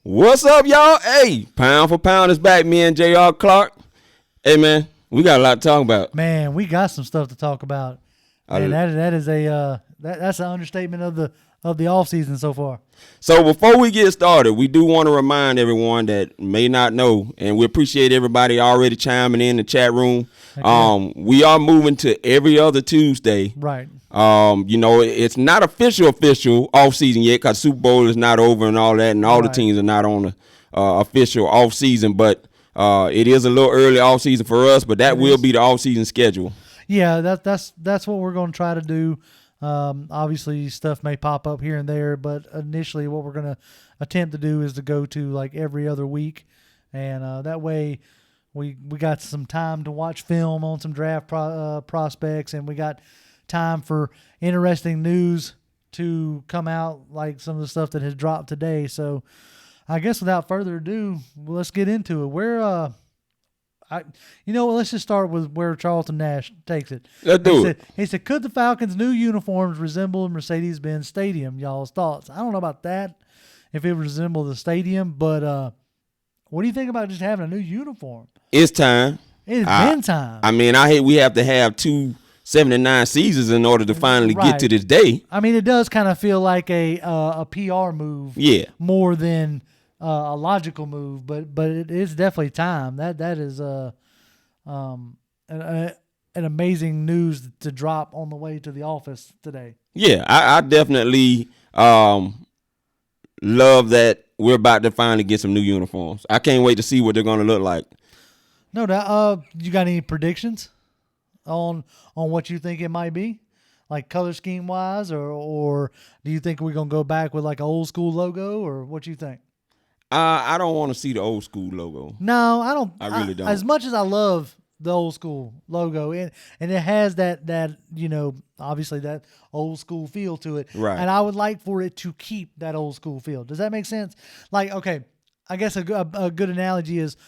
What's up, y'all? Hey, Pound for Pound is back. Me and J.R. Clark. Hey, man, we got a lot to talk about. Man, we got some stuff to talk about. Man, that's an understatement of the off season so far. So before we get started, we do want to remind everyone that may not know, and we appreciate everybody already chiming in the chat room. Okay. We are moving to every other Tuesday. Right. It's not official off season yet because Super Bowl is not over and all that, and all the teams are not on the official off season. But it is a little early off season for us, but that will be the off season schedule. Yeah, that's what we're going to try to do. Obviously, stuff may pop up here and there, but initially, what we're going to attempt to do is to go to like every other week, and that way, we got some time to watch film on some draft prospects, and we got time for interesting news to come out, like some of the stuff that has dropped today. So I guess without further ado, let's get into it. Let's just start with where Charlton Nash takes it. Let's do it. He said, could the Falcons' new uniforms resemble Mercedes-Benz Stadium? Y'all's thoughts? I don't know about that, if it resembles the stadium, but what do you think about just having a new uniform? It's time. It's been time. I mean, we have to have 279 seasons in order to finally get to this day. I mean, it does kind of feel like a PR move, more than a logical move, but it is definitely time. That is an amazing news to drop on the way to the office today. Yeah, I definitely love that we're about to finally get some new uniforms. I can't wait to see what they're going to look like. No doubt. You got any predictions on what you think it might be, like color scheme wise, or do you think we're gonna go back with like an old school logo, or what you think? I don't want to see the old school logo. No, I don't. I really don't. As much as I love the old school logo, and it has that obviously that old school feel to it, right? And I would like for it to keep that old school feel. Does that make sense? Like, okay, I guess a good analogy is,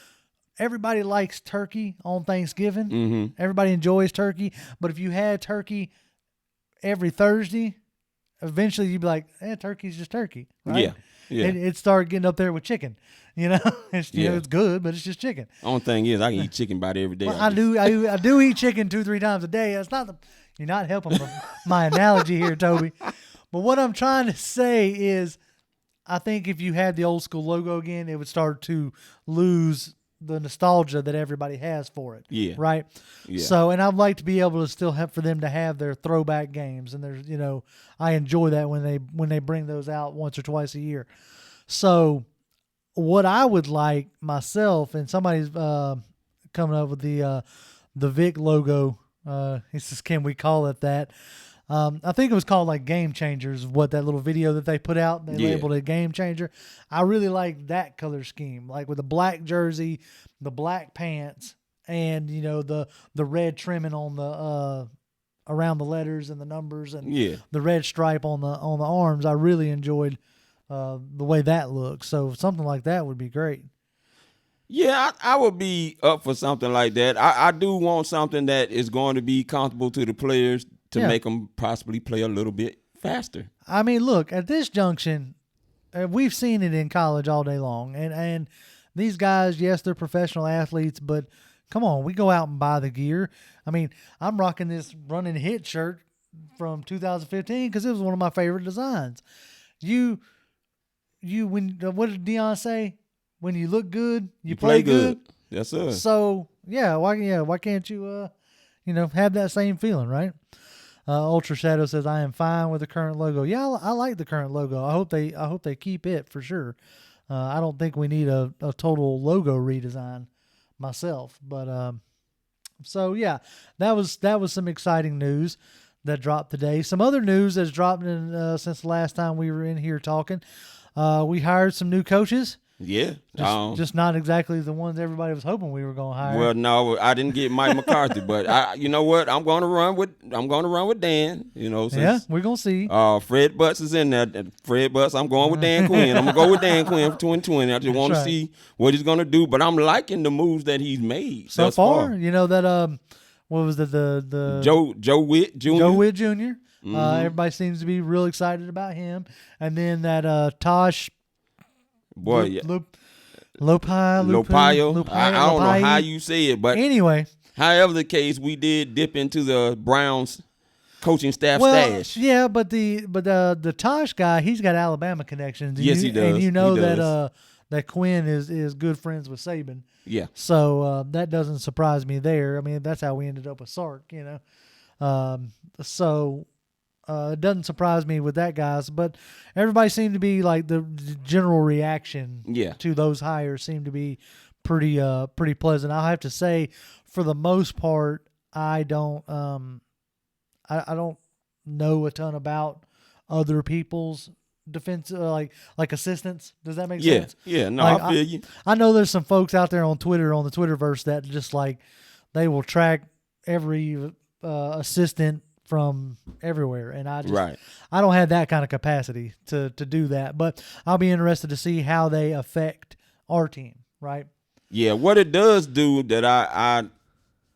everybody likes turkey on Thanksgiving. Mm-hmm. Everybody enjoys turkey. But if you had turkey every Thursday, eventually you'd be like, turkey's just turkey, right? Yeah. It started getting up there with chicken. It's good, but it's just chicken. Only thing is, I can eat chicken about every day. Well, I do eat chicken 2-3 times a day. That's not you're not helping my analogy here, Toby. But what I'm trying to say is, I think if you had the old school logo again, it would start to lose the nostalgia that everybody has for it. Yeah. Right. Yeah. So, and I'd like to be able to still have for them to have their throwback games, and there's, I enjoy that when they bring those out once or twice a year. So, what I would like myself, and somebody's coming up with the Vic logo. He says, can we call it that? I think it was called like Game Changers, what that little video that they put out, they labeled it Game Changer. I really like that color scheme, like with the black jersey, the black pants, and the red trimming on the around the letters and the numbers, and the red stripe on the arms. I really enjoyed the way that looks. So something like that would be great. Yeah, I would be up for something like that. I do want something that is going to be comfortable to the players, to make them possibly play a little bit faster. I mean, look, at this junction, we've seen it in college all day long. And these guys, yes, they're professional athletes, but come on, we go out and buy the gear. I mean, I'm rocking this Run and Hit shirt from 2015 because it was one of my favorite designs. What did Deion say? When you look good, you play good. Yes, sir. So, why can't you, have that same feeling, right? Ultra Shadow says, I am fine with the current logo. Yeah, I like the current logo. I hope they keep it for sure. I don't think we need a total logo redesign myself. But that was some exciting news that dropped today. Some other news that's dropped in since the last time we were in here talking. We hired some new coaches. Yeah, just not exactly the ones everybody was hoping we were going to hire. Well, no, I didn't get Mike McCarthy, but you know what? I'm going to run with Dan. Since, we're gonna see. Fred Butts is in there. Fred Butts. I'm going with Dan Quinn. I'm gonna go with Dan Quinn for 2020. I just want to see what he's gonna do, but I'm liking the moves that he's made so far. That what was the Joe Witt Jr. Joe Witt Jr. Mm-hmm. Everybody seems to be real excited about him, and then that Tosh Boy, yeah. Lopayo. I don't know how you say it, but anyway. However the case, we did dip into the Browns coaching staff stash. Yeah, but the Tosh guy, he's got Alabama connections. Yes, he does. And you know he does. that Quinn is good friends with Saban. Yeah. So that doesn't surprise me there. I mean, that's how we ended up with Sark, you know. So it doesn't surprise me with that, guys. But everybody seemed to be like the general reaction to those hires seemed to be pretty pleasant. I'll have to say, for the most part, I don't I don't know a ton about other people's defense like assistants. Does that make sense? Yeah, no, like, I feel you. I know there's some folks out there on Twitter, on the Twitterverse, that just like they will track every assistant from everywhere, and I don't have that kind of capacity to do that. But I'll be interested to see how they affect our team, right? Yeah, what it does do that I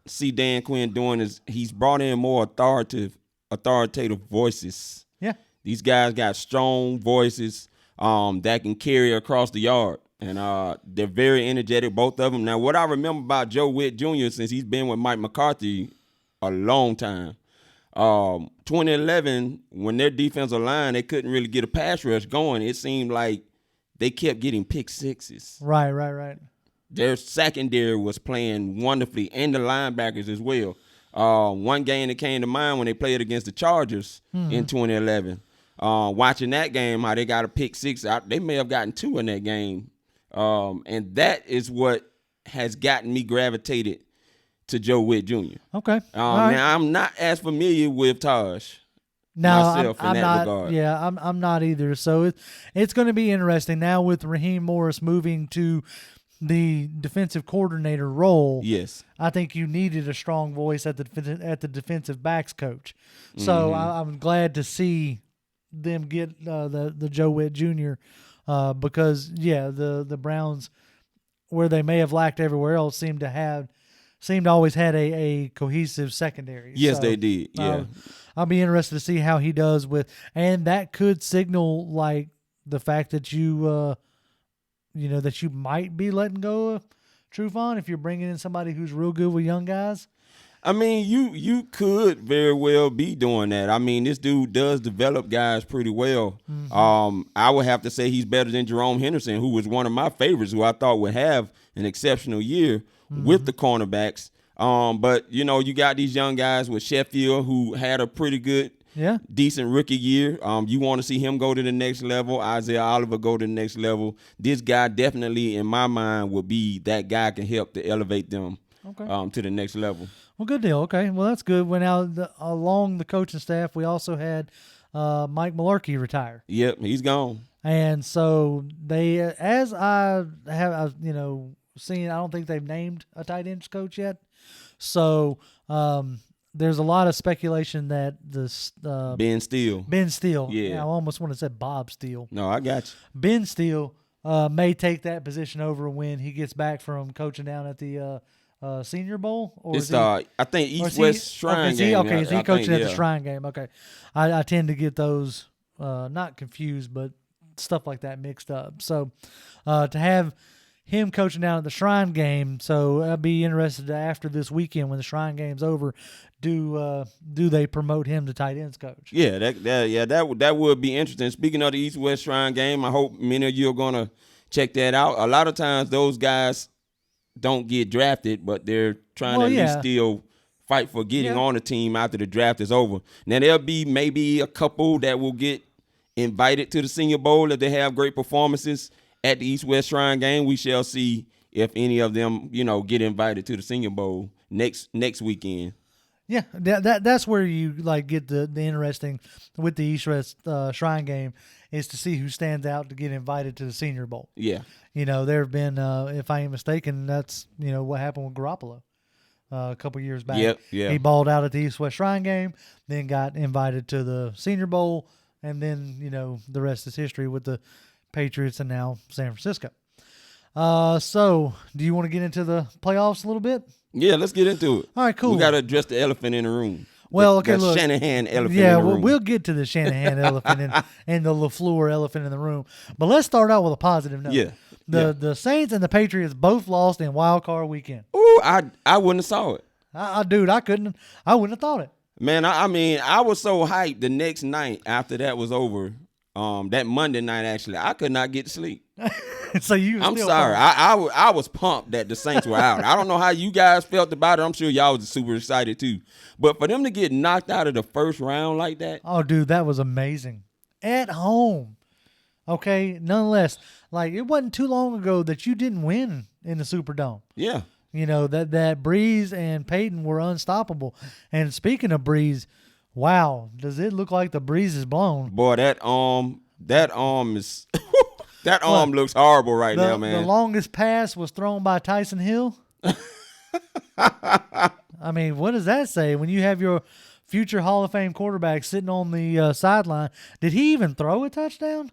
see Dan Quinn doing is he's brought in more authoritative voices. Yeah. These guys got strong voices that can carry across the yard. And they're very energetic, both of them. Now, what I remember about Joe Witt Jr., since he's been with Mike McCarthy a long time, 2011, when their defensive line, they couldn't really get a pass rush going, it seemed like they kept getting pick sixes. Right. Their secondary was playing wonderfully, and the linebackers as well. One game that came to mind when they played against the Chargers in 2011. Watching that game, how they got a pick six out, they may have gotten two in that game. And that is what has gotten me gravitated to Joe Witt Jr. Okay. Now, I'm not as familiar with Taj. Myself in that regard. Yeah, I'm not either. So it's going to be interesting now with Raheem Morris moving to the defensive coordinator role. Yes, I think you needed a strong voice at the defensive backs coach. So I'm glad to see them get the Joe Witt Jr. Because the Browns, where they may have lacked everywhere else, seemed to always had a cohesive secondary. Yes, so, they did. Yeah, I'll be interested to see how he does and that could signal like the fact that you that you might be letting go of Trufant if you're bringing in somebody who's real good with young guys. I mean, you could very well be doing that. I mean, this dude does develop guys pretty well. I would have to say he's better than Jerome Henderson, who was one of my favorites, who I thought would have an exceptional year with the cornerbacks. But, you got these young guys with Sheffield who had a pretty good, decent rookie year. You want to see him go to the next level. Isaiah Oliver go to the next level. This guy definitely, in my mind, will be that guy can help to elevate them to the next level. Well, good deal. Okay, well, that's good. When along the coaching staff, we also had Mike Mularkey retire. Yep, he's gone. And so they, as I have, seen, I don't think they've named a tight ends coach yet. So there's a lot of speculation that this Ben Steele. Yeah, I almost want to say Bob Steele. No, I got you. Ben Steele may take that position over when he gets back from coaching down at the Senior Bowl, or it's I think East-West Shrine game. Is he coaching at the Shrine game? Okay, I tend to get those not confused, but stuff like that mixed up. So to have him coaching down at the Shrine game, so I'd be interested after this weekend when the Shrine game's over, do they promote him to tight ends coach? Yeah, that would be interesting. Speaking of the East-West Shrine game, I hope many of you are gonna check that out. A lot of times those guys don't get drafted, but they're trying to at least still fight for getting on the team after the draft is over. Now, there'll be maybe a couple that will get invited to the Senior Bowl if they have great performances at the East-West Shrine game. We shall see if any of them, get invited to the Senior Bowl next weekend. Yeah, that's where you get the interesting with the East-West Shrine game is to see who stands out to get invited to the Senior Bowl. Yeah. There have been, if I ain't mistaken, that's, what happened with Garoppolo a couple years back. Yep, yeah. He balled out at the East-West Shrine game, then got invited to the Senior Bowl, and then, the rest is history with the Patriots and now San Francisco. So, do you want to get into the playoffs a little bit? Yeah, let's get into it. All right, cool. We got to address the elephant in the room. Well, okay, the look. Shanahan elephant Yeah, in the room. we'll get to the Shanahan elephant and the LaFleur elephant in the room. But let's start out with a positive note. Yeah. The Saints and the Patriots both lost in Wild Card Weekend. Ooh, I wouldn't have saw it. Dude, I wouldn't have thought it. Man, I mean, I was so hyped the next night after that was over. That Monday night, actually, I could not get to sleep. So I'm sorry. I was pumped that the Saints were out. I don't know how you guys felt about it. I'm sure y'all was super excited too. But for them to get knocked out of the first round like that. Oh, dude, that was amazing. At home. Okay, nonetheless, like it wasn't too long ago that you didn't win in the Superdome. Yeah. You know, that Breeze and Peyton were unstoppable. And speaking of Breeze, wow, does it look like the breeze is blown? Boy, that arm is that arm looks horrible right now, man. The longest pass was thrown by Tyson Hill. I mean, what does that say when you have your future Hall of Fame quarterback sitting on the sideline? Did he even throw a touchdown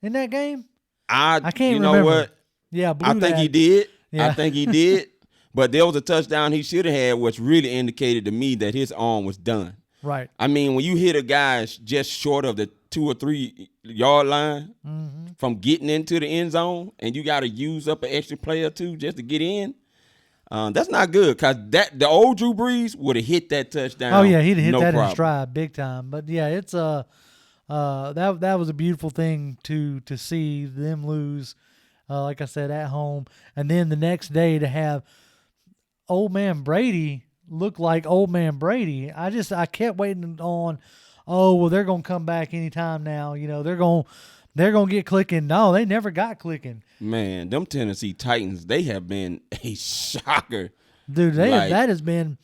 in that game? I can't remember. You know what? Yeah, I think he did. Yeah. I think he did. But there was a touchdown he should have had, which really indicated to me that his arm was done. Right. I mean, when you hit a guy just short of the 2 or 3 yard line from getting into the end zone, and you got to use up an extra play or two just to get in, that's not good. Cause the old Drew Brees would have hit that touchdown. Oh yeah, he'd hit that problem. in stride, big time. But yeah, it's that was a beautiful thing to see them lose. Like I said, at home, and then the next day to have old man Brady look like old man Brady. I kept waiting on, oh well, they're gonna come back anytime now. You know, they're gonna get clicking. No, they never got clicking. Man, them Tennessee Titans, they have been a shocker, dude. That has been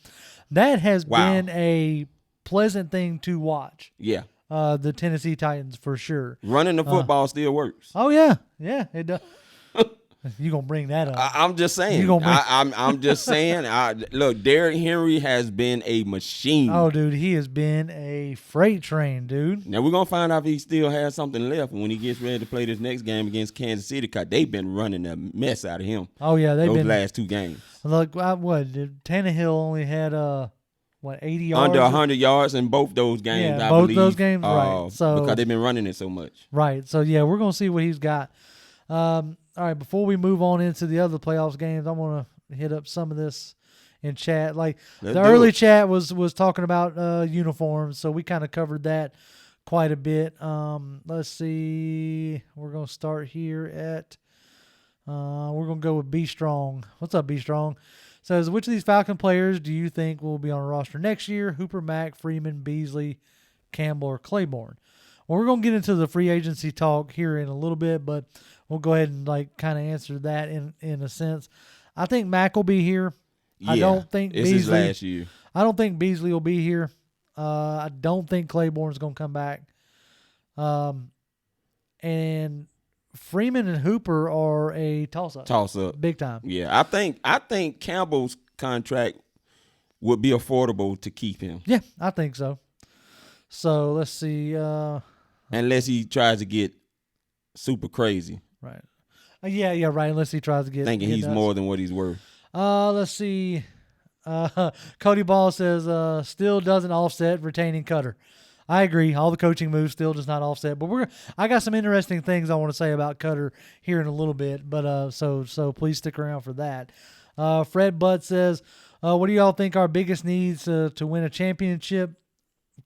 a pleasant thing to watch. Yeah. The Tennessee Titans for sure. Running the football still works. Oh yeah, it does. You gonna bring that up? I'm just saying. I'm just saying. Look, Derrick Henry has been a machine. Oh, dude, he has been a freight train, dude. Now we're gonna find out if he still has something left when he gets ready to play this next game against Kansas City, because they've been running a mess out of him. Oh yeah, those last 2 games. Look, Tannehill only had 80 yards, under 100 yards in both those games. Yeah, I both believe, those games, right? So because they've been running it so much, right? So yeah, we're gonna see what he's got. All right, before we move on into the other playoffs games, I want to hit up some of this in chat. Like the early chat was talking about uniforms, so we kind of covered that quite a bit. Let's see. We're going to start here at we're going to go with B Strong. What's up, B Strong? Says, which of these Falcon players do you think will be on a roster next year? Hooper, Mack, Freeman, Beasley, Campbell, or Claiborne? Well, we're going to get into the free agency talk here in a little bit, but we'll go ahead and kind of answer that in a sense. I think Mack will be here. Yeah, I don't think it's his last year. I don't think Beasley will be here. I don't think Claiborne's going to come back. And Freeman and Hooper are a toss-up. Toss-up. Big time. Yeah, I think Campbell's contract would be affordable to keep him. Yeah, I think so. So let's see. Unless he tries to get super crazy. Right. Yeah, right. Unless he tries to get thinking he's nuts. more than what he's worth. Let's see. Cody Ball says still doesn't offset retaining Cutter. I agree. All the coaching moves still does not offset. But I got some interesting things I want to say about Cutter here in a little bit. But so please stick around for that. Fred Butt says, what do y'all think our biggest needs to win a championship?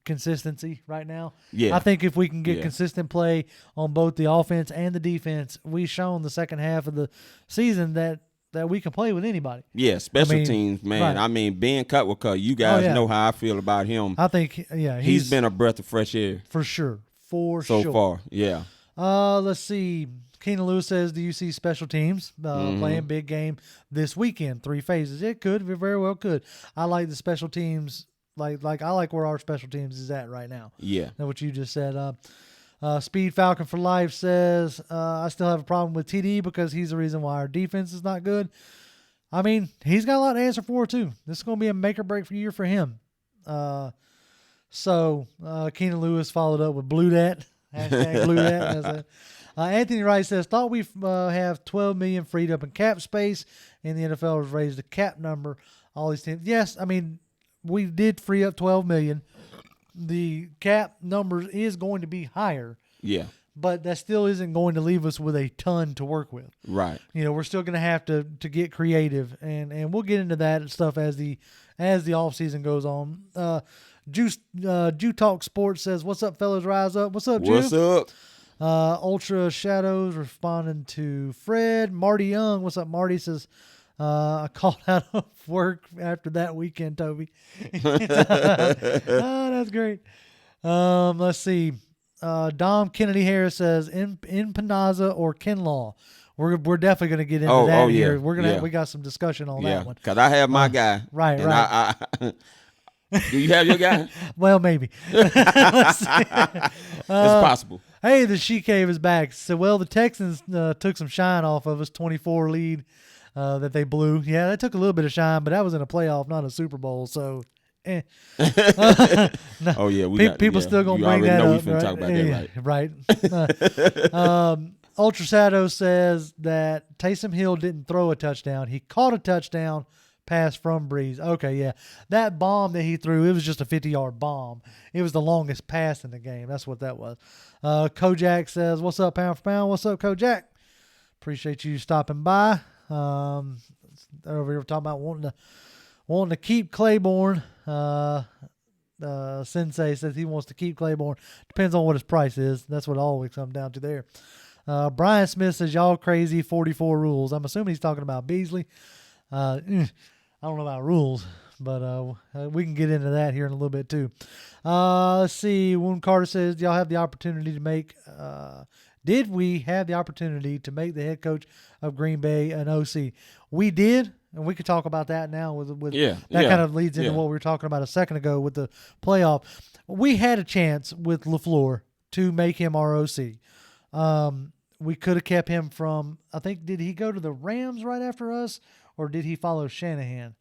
Consistency right now. Yeah. I think if we can get consistent play on both the offense and the defense, we've shown the second half of the season that we can play with anybody. Yeah, special teams, man. Right. I mean, Ben Cutwaker, you guys know how I feel about him. I think, he's been a breath of fresh air. For sure. So far, yeah. Let's see. Keenan Lewis says, do you see special teams playing big game this weekend? 3 phases. It could. It very well could. I like the special teams. Like I like where our special teams is at right now. Yeah. That's what you just said. Speed Falcon for Life says, I still have a problem with TD because he's the reason why our defense is not good. I mean, he's got a lot to answer for, too. This is going to be a make or break year for him. So Keenan Lewis followed up with Blue Dat. Hashtag Blue Dat. Anthony Wright says, thought we have $12 million freed up in cap space, and the NFL has raised the cap number. All these teams. Yes, I mean, we did free up $12 million. The cap number is going to be higher. Yeah. But that still isn't going to leave us with a ton to work with. Right. We're still going to have to get creative, and we'll get into that stuff as the off season goes on. Jew Talk Sports says, "What's up, fellas? Rise up. What's up, Jew? What's up?" Ultra Shadows responding to Fred. Marty Young, what's up, Marty? Says, I called out of work after that weekend, Toby. Oh, that's great. Let's see. Dom Kennedy Harris says, in Panaza or Kinlaw. We're definitely going to get into that here. Yeah. We got some discussion on that one. Because I have my guy. Right. Do you have your guy? Well, maybe. Let's see. It's possible. Hey, the She Cave is back. So, the Texans took some shine off of us, 24 lead that they blew. Yeah, that took a little bit of shine, but that was in a playoff, not a Super Bowl. So, no. Oh, yeah. People still going to bring that up. We finna talk about that, right? Ultra Shadow says that Taysom Hill didn't throw a touchdown. He caught a touchdown pass from Breeze. Okay, yeah. That bomb that he threw, it was just a 50-yard bomb. It was the longest pass in the game. That's what that was. Kojak says, "What's up, Pound for Pound?" What's up, Kojak? Appreciate you stopping by. Over here we're talking about wanting to keep Claiborne. Sensei says he wants to keep Claiborne. Depends on what his price is. That's what it always comes down to there. Brian Smith says, "Y'all crazy 44 rules." I'm assuming he's talking about Beasley. I don't know about rules, but we can get into that here in a little bit too. Let's see. Wound Carter says, "Y'all have the opportunity to make." Did we have the opportunity to make the head coach of Green Bay an OC? We did, and we could talk about that now. Kind of leads into what we were talking about a second ago with the playoff. We had a chance with LaFleur to make him our OC. We could have kept him from. I think, did he go to the Rams right after us? Or did he follow Shanahan?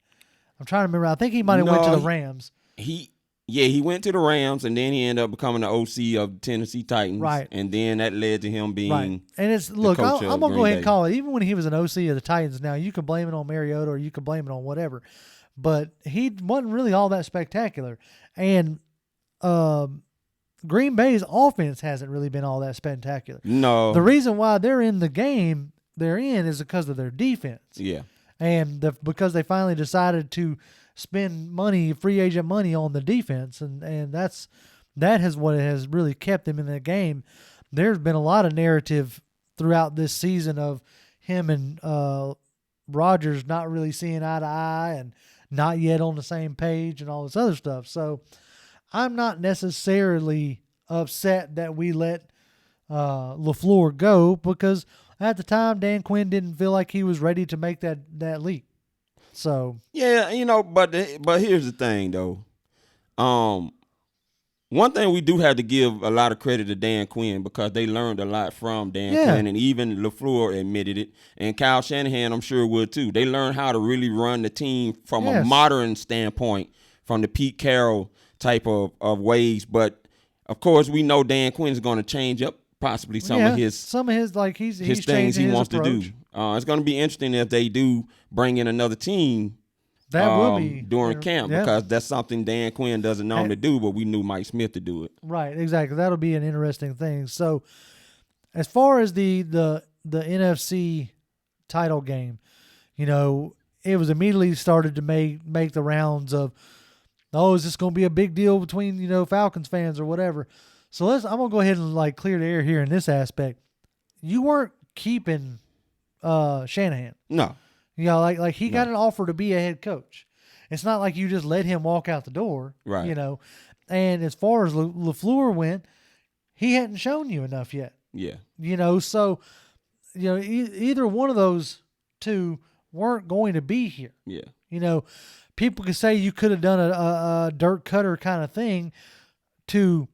I'm trying to remember. I think he might have went to the Rams. He went to the Rams, and then he ended up becoming the OC of Tennessee Titans. Right. And then that led to him being right. And it's I'm going to go ahead and call it. Even when he was an OC of the Titans, now you can blame it on Mariota or you can blame it on whatever. But he wasn't really all that spectacular. And Green Bay's offense hasn't really been all that spectacular. No. The reason why they're in the game they're in is because of their defense. Yeah. And because they finally decided to spend money, free agent money on the defense, and that has what has really kept them in the game. There's been a lot of narrative throughout this season of him and Rodgers not really seeing eye to eye and not yet on the same page and all this other stuff. So I'm not necessarily upset that we let LaFleur go because at the time, Dan Quinn didn't feel like he was ready to make that leap. So yeah, but here's the thing though. One thing we do have to give a lot of credit to Dan Quinn because they learned a lot from Dan Quinn, and even LaFleur admitted it, and Kyle Shanahan I'm sure would too. They learned how to really run the team from a modern standpoint, from the Pete Carroll type of ways. But of course, we know Dan Quinn is going to change up possibly some of his like he's things he wants approach. to do. It's going to be interesting if they do bring in another team. That will be during camp because that's something Dan Quinn doesn't normally do, but we knew Mike Smith to do it. Right, exactly. That'll be an interesting thing. So, as far as the NFC title game, it was immediately started to make the rounds of, is this going to be a big deal between Falcons fans or whatever? So I'm gonna go ahead and clear the air here in this aspect. You weren't keeping Shanahan. No. He got an offer to be a head coach. It's not like you just let him walk out the door. Right. And as far as LaFleur went, he hadn't shown you enough yet. Yeah. So either one of those two weren't going to be here. Yeah. People could say you could have done a Dirk Cutter kind of thing to.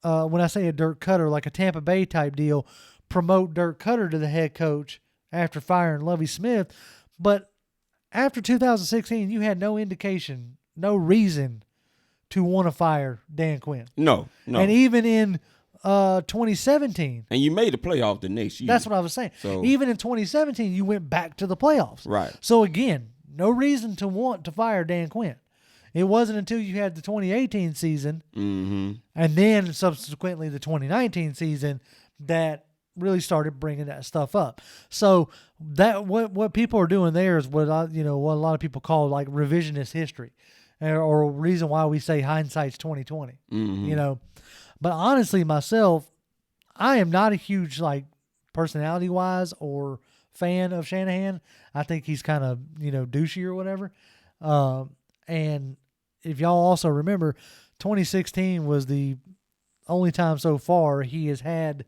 When I say a Dirk Cutter, like a Tampa Bay type deal, promote Dirk Cutter to the head coach after firing Lovie Smith. But after 2016, you had no indication, no reason to want to fire Dan Quinn. No. And even in 2017. And you made the playoff the next year. That's what I was saying. So, even in 2017, you went back to the playoffs. Right. So, again, no reason to want to fire Dan Quinn. It wasn't until you had the 2018 season Mm-hmm. and then subsequently the 2019 season that really started bringing that stuff up. So that what people are doing there is what what a lot of people call like revisionist history, or reason why we say hindsight's 2020. Mm-hmm. But honestly, myself, I am not a huge like personality wise or fan of Shanahan. I think he's kind of douchey or whatever. And if y'all also remember, 2016 was the only time so far he has had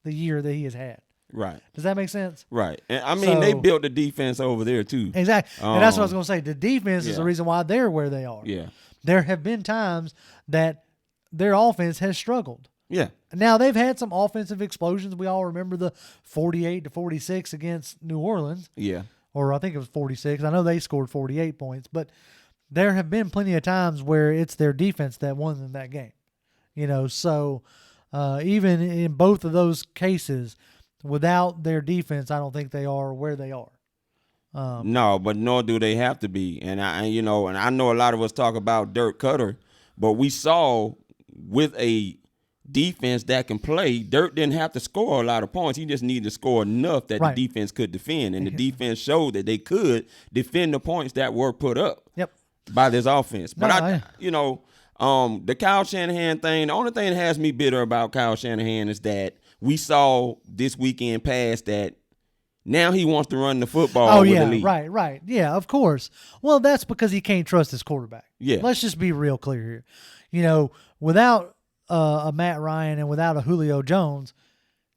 the year that he has had. Right. Does that make sense? Right. And I mean, they built the defense over there too. Exactly. And that's what I was going to say. The defense is the Yeah. reason why they're where they are. Yeah. There have been times that their offense has struggled. Yeah. Now, they've had some offensive explosions. We all remember the 48-46 against New Orleans. Yeah. Or I think it was 46. I know they scored 48 points. But there have been plenty of times where it's their defense that won them that game. So even in both of those cases, without their defense, I don't think they are where they are. No, but nor do they have to be. And I know a lot of us talk about Dirk Cutter, but we saw with a defense that can play, Dirk didn't have to score a lot of points. He just needed to score enough that Right. the defense could defend, and the defense showed that they could defend the points that were put up Yep. by this offense. But No, the Kyle Shanahan thing, the only thing that has me bitter about Kyle Shanahan is that we saw this weekend past that now he wants to run the football with the league. Right. Yeah, of course. Well, that's because he can't trust his quarterback. Yeah. Let's just be real clear here. Without a Matt Ryan and without a Julio Jones,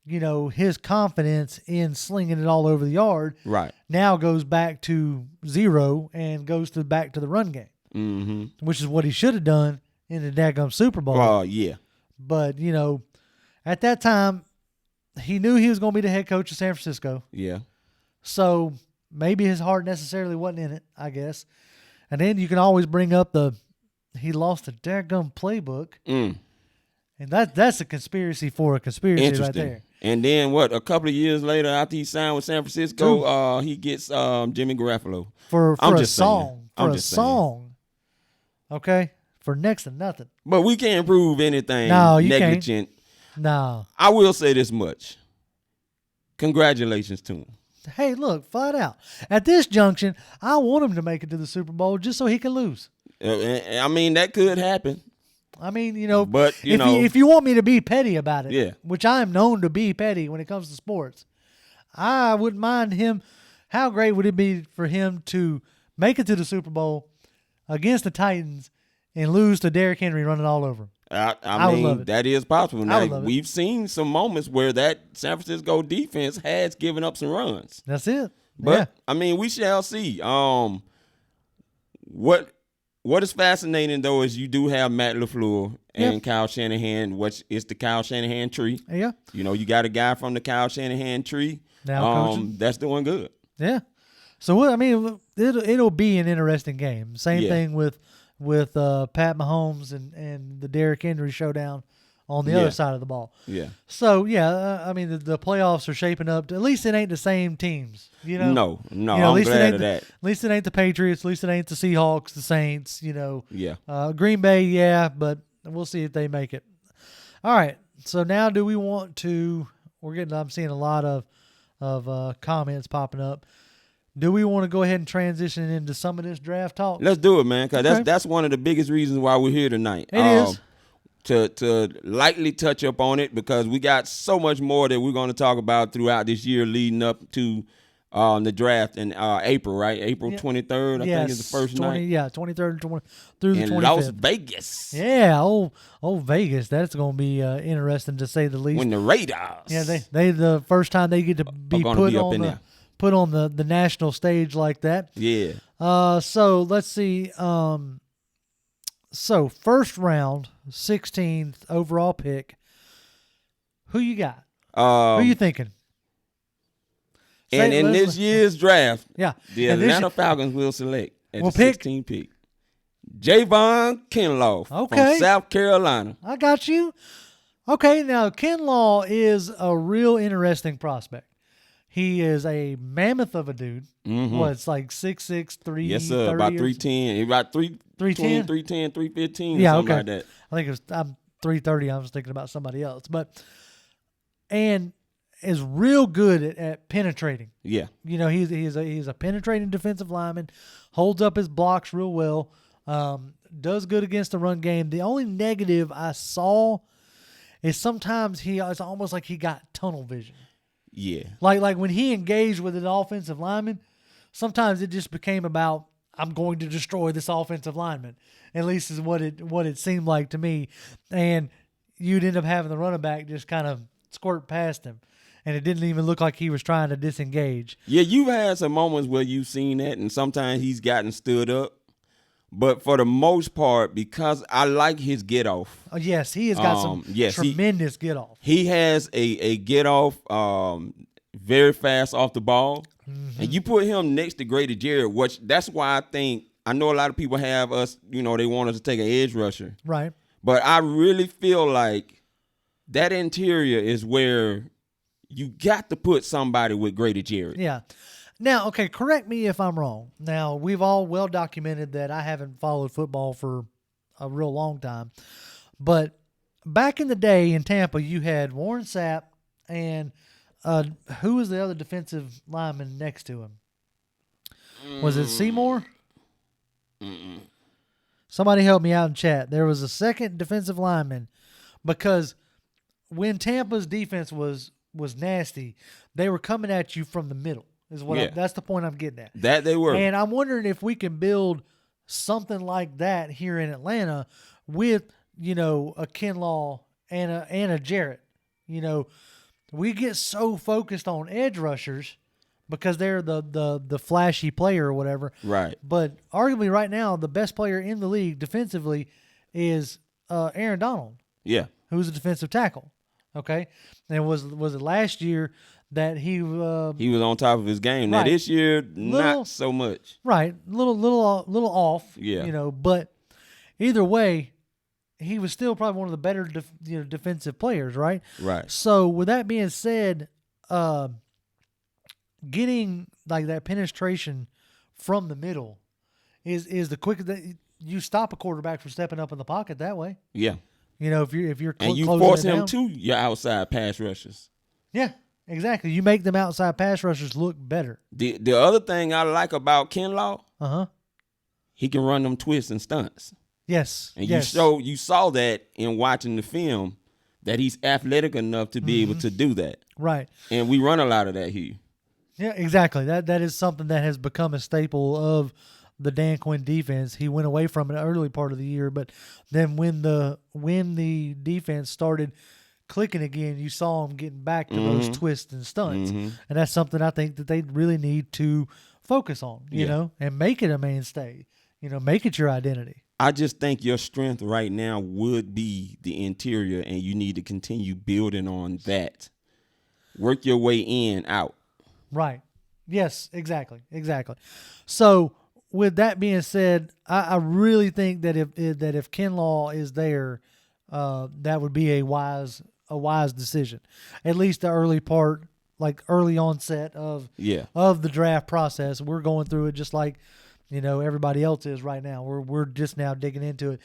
his confidence in slinging it all over the yard Right. now goes back to zero and goes back to the run game, Mm-hmm. which is what he should have done in the daggum Super Bowl. Oh, yeah. But, at that time, he knew he was going to be the head coach of San Francisco. Yeah. So maybe his heart necessarily wasn't in it, I guess. And then you can always bring up he lost the daggum playbook. Mm. And that's a conspiracy for a conspiracy right Interesting. there. And then a couple of years later, after he signed with San Francisco, he gets Jimmy Garoppolo. For I'm a just saying. song. I'm For a just saying. song. Okay? For next to nothing. But we can't prove anything No, you negligent. No. I will say this much. Congratulations to him. Hey, look, flat out. At this junction, I want him to make it to the Super Bowl just so he can lose. I mean, that could happen. I mean, But, if you want me to be petty about it, Yeah. which I am known to be petty when it comes to sports, I wouldn't mind him. How great would it be for him to make it to the Super Bowl against the Titans and lose to Derrick Henry running all over him? I would love mean, it. that is possible. I Now, would love it. we've seen some moments where that San Francisco defense has given up some runs. That's it. But, yeah. I mean, we shall see. What is fascinating, though, is you do have Matt LaFleur and Yep. Kyle Shanahan, which is the Kyle Shanahan tree. Yeah. You got a guy from the Kyle Shanahan tree Now coaching. that's doing good. Yeah. So it'll be an interesting game. Same Yeah. thing with Pat Mahomes and the Derrick Henry showdown on the Yeah. other side of the ball. Yeah. So I mean the playoffs are shaping up. At least it ain't the same teams. No, at I'm least glad it ain't of that. At least it ain't the Patriots. At least it ain't the Seahawks, the Saints. Yeah. Green Bay, yeah, but we'll see if they make it. All right. So now, do we want to? I'm seeing a lot of comments popping up. Do we want to go ahead and transition into some of this draft talk? Let's do it, man, because Okay. that's one of the biggest reasons why we're here tonight. It is. To lightly touch up on it, because we got so much more that we're going to talk about throughout this year leading up to the draft in April, right? April 23rd, I think is the first night. Yeah, 23rd through the In 25th. Las Vegas. Yeah, old Vegas. That's going to be interesting to say the least. When the Raiders. Yeah, they the first time they get to be gonna put be up on in the there. put on the national stage like that. Yeah. So let's see. So first round, 16th overall pick. Who you got? Who you thinking? And Say- in let's- this year's draft, Yeah. the And this- Atlanta Falcons will select at Will the pick- 16th pick Javon Kinlaw Okay. from South Carolina. I got you. Okay, now Kinlaw is a real interesting prospect. He is a mammoth of a dude. Mm-hmm. It's like 6'6", 330. Yes, sir. About 310. About 310, 315, yeah, something okay. like that. I think I'm 330. I was thinking about somebody else, and is real good at penetrating. Yeah. He's a penetrating defensive lineman, holds up his blocks real well, does good against the run game. The only negative I saw is sometimes it's almost like he got tunnel vision. Yeah. Like when he engaged with an offensive lineman, sometimes it just became about, I'm going to destroy this offensive lineman. At least is what it seemed like to me. And you'd end up having the running back just kind of squirt past him. And it didn't even look like he was trying to disengage. Yeah, you've had some moments where you've seen that, and sometimes he's gotten stood up. But for the most part, because I like his get off. Oh, yes, he has got some tremendous get off. He has a get off very fast off the ball. Mm-hmm. And you put him next to Grady Jarrett, which that's why I know a lot of people have us, they want us to take an edge rusher. Right. But I really feel like that interior is where you got to put somebody with Grady Jarrett. Yeah. Now, okay, correct me if I'm wrong. Now, we've all well documented that I haven't followed football for a real long time. But back in the day in Tampa, you had Warren Sapp and who was the other defensive lineman next to him? Was it Seymour? Mm-mm. Somebody help me out in chat. There was a second defensive lineman because when Tampa's defense was nasty, they were coming at you from the middle. That's the point I'm getting at. That they were. And I'm wondering if we can build something like that here in Atlanta with, a Kinlaw and a Jarrett. We get so focused on edge rushers because they're the flashy player or whatever. Right. But arguably right now, the best player in the league defensively is Aaron Donald. Yeah. Who's a defensive tackle. Okay. And was it last year that he was on top of his game. Now this year, not so much. Right. Little off. Yeah. But either way, he was still probably one of the better defensive players, right? Right. So with that being said, getting like that penetration from the middle is the quickest that you stop a quarterback from stepping up in the pocket that way. Yeah. If you're and you force him to your outside pass rushers. Yeah, exactly. You make them outside pass rushers look better. The other thing I like about Kinlaw, he can run them twists and stunts. Yes. And you saw that in watching the film that he's athletic enough to be able to do that. Right. And we run a lot of that here. Yeah, exactly. That is something that has become a staple of the Dan Quinn defense. He went away from it early part of the year, but then when the defense started clicking again, you saw him getting back to those twists and stunts. And that's something I think that they really need to focus on, you know, and make it a mainstay, make it your identity. I just think your strength right now would be the interior, and you need to continue building on that. Work your way in, out. Right. Yes, exactly. So with that being said, I really think that if Kinlaw is there, that would be a wise decision. At least the early part, like early onset of the draft process. We're going through it just like everybody else is right now. We're just now digging into it.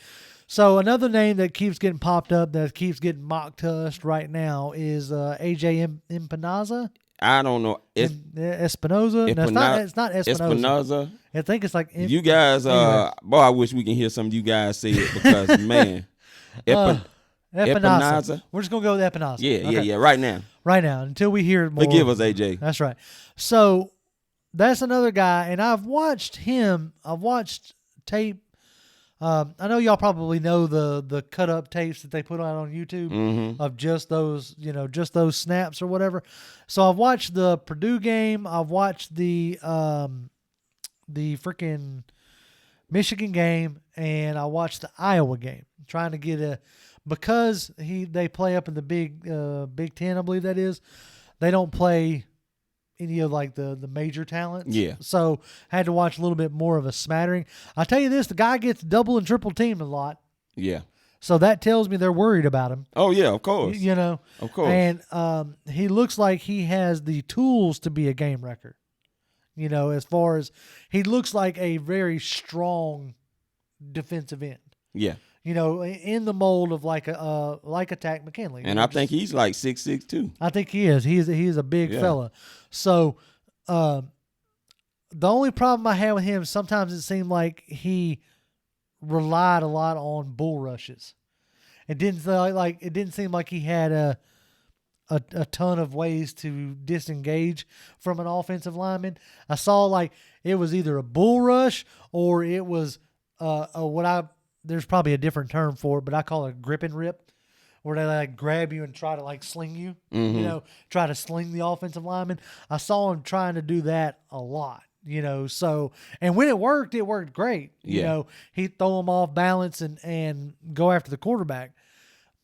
So another name that keeps getting popped up, that keeps getting mocked to us right now is AJ Empanaza. I don't know. Espinoza. No, it's not Espinoza. I think it's like you guys. Boy, I wish we can hear some of you guys say it because man, Empanaza. We're just gonna go with Empanaza. Yeah. Right now, until we hear more. Forgive us, AJ. That's right. So that's another guy, and I've watched him. I've watched tape. I know y'all probably know the cut up tapes that they put out on YouTube of just those snaps or whatever. So I've watched the Purdue game. I've watched the freaking Michigan game, and I watched the Iowa game. Trying to get because they play up in the Big Ten, I believe that is. They don't play any of like the major talents. Yeah. So had to watch a little bit more of a smattering. I'll tell you this, the guy gets double and triple teamed a lot. Yeah. So that tells me they're worried about him. Oh yeah, of course. You know, Of course. And he looks like he has the tools to be a game wrecker. You know, as far as he looks like a very strong defensive end. Yeah. You know, in the mold of like a Tack McKinley. And I think he's like 6'6" too. I think he is. He is a big fella. So the only problem I had with him, sometimes it seemed like he relied a lot on bull rushes. It didn't seem like he had a ton of ways to disengage from an offensive lineman. I saw like it was either a bull rush or it was there's probably a different term for it, but I call it a grip and rip, where they like grab you and try to like sling you, you know, try to sling the offensive lineman. I saw him trying to do that a lot, you know. So, and when it worked great. You know, he'd throw them off balance and go after the quarterback.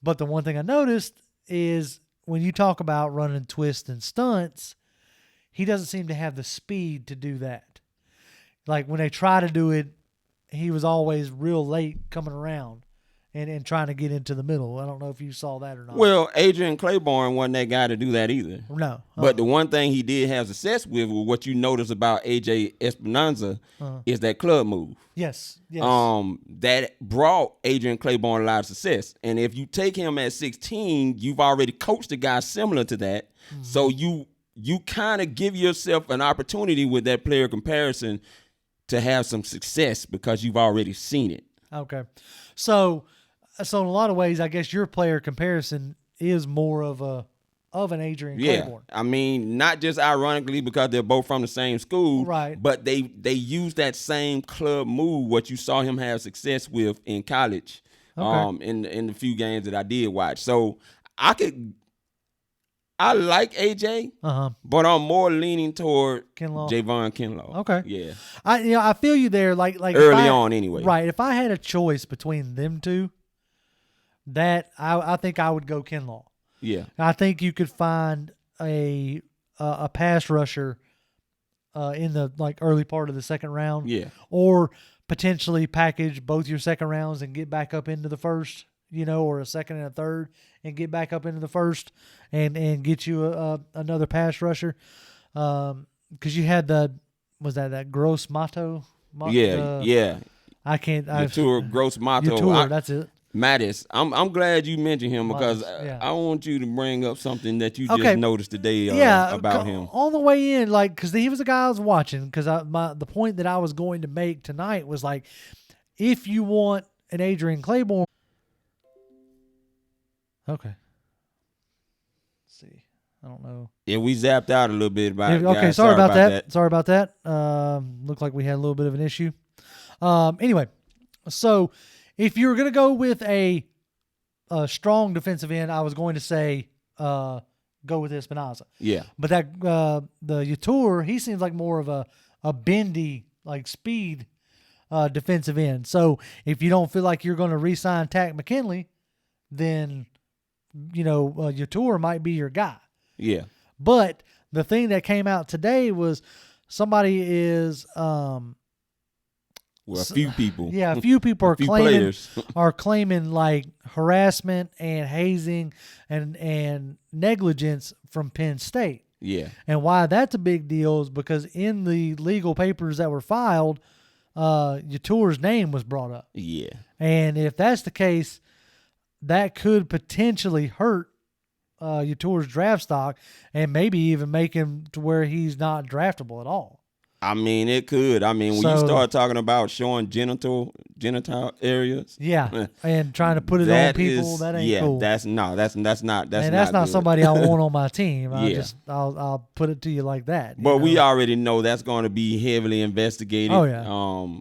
But the one thing I noticed is when you talk about running twists and stunts, he doesn't seem to have the speed to do that. Like when they try to do it, he was always real late coming around and trying to get into the middle. I don't know if you saw that or not. Well, Adrian Claiborne wasn't that guy to do that either. No. But the one thing he did have success with what you notice about AJ Esperanza is that club move. Yes. That brought Adrian Claiborne a lot of success. And if you take him at 16, you've already coached a guy similar to that. Mm-hmm. So you kind of give yourself an opportunity with that player comparison to have some success because you've already seen it. Okay. So in a lot of ways, I guess your player comparison is more of an Adrian Claiborne. I mean, not just ironically because they're both from the same school, right? But they use that same club move, what you saw him have success with in college, in the few games that I did watch. So I like AJ, but I'm more leaning toward Javon Kinlaw. Okay. Yeah. I feel you there. Like early on anyway. Right. If I had a choice between them two, that I think I would go Kinlaw. Yeah. I think you could find a pass rusher in the like early part of the second round. Yeah. Or potentially package both your second rounds and get back up into the first, you know, or a second and a third and get back up into the first and get you another pass rusher. Because you had that Gross Mato? Yeah. I can't. Yatur Gross Mato. That's it. Mattis. I'm glad you mentioned him because I want you to bring up something that you just noticed today about him. On the way in, like, because he was a guy I was watching, because the point that I was going to make tonight was like, if you want an Adrian Claiborne. Okay. Let's see. I don't know. Yeah, we zapped out a little bit about it. Okay, sorry about that. Sorry about that. Looked like we had a little bit of an issue. Anyway, so if you were going to go with a strong defensive end, I was going to say go with Espinoza. Yeah. But that the Yatur, he seems like more of a bendy, like speed defensive end. So if you don't feel like you're going to re-sign Tack McKinley, then Yatur might be your guy. Yeah. But the thing that came out today was somebody is a few people. Yeah, a few people are claiming like harassment and hazing and negligence from Penn State. Yeah. And why that's a big deal is because in the legal papers that were filed, Yatur's name was brought up. Yeah. And if that's the case, that could potentially hurt Yatur's draft stock and maybe even make him to where he's not draftable at all. I mean, it could. I mean, when you start talking about showing genital areas, and trying to put it on people, that ain't cool. That's not somebody I want on my team. I'll put it to you like that. But we already know that's going to be heavily investigated. Oh yeah.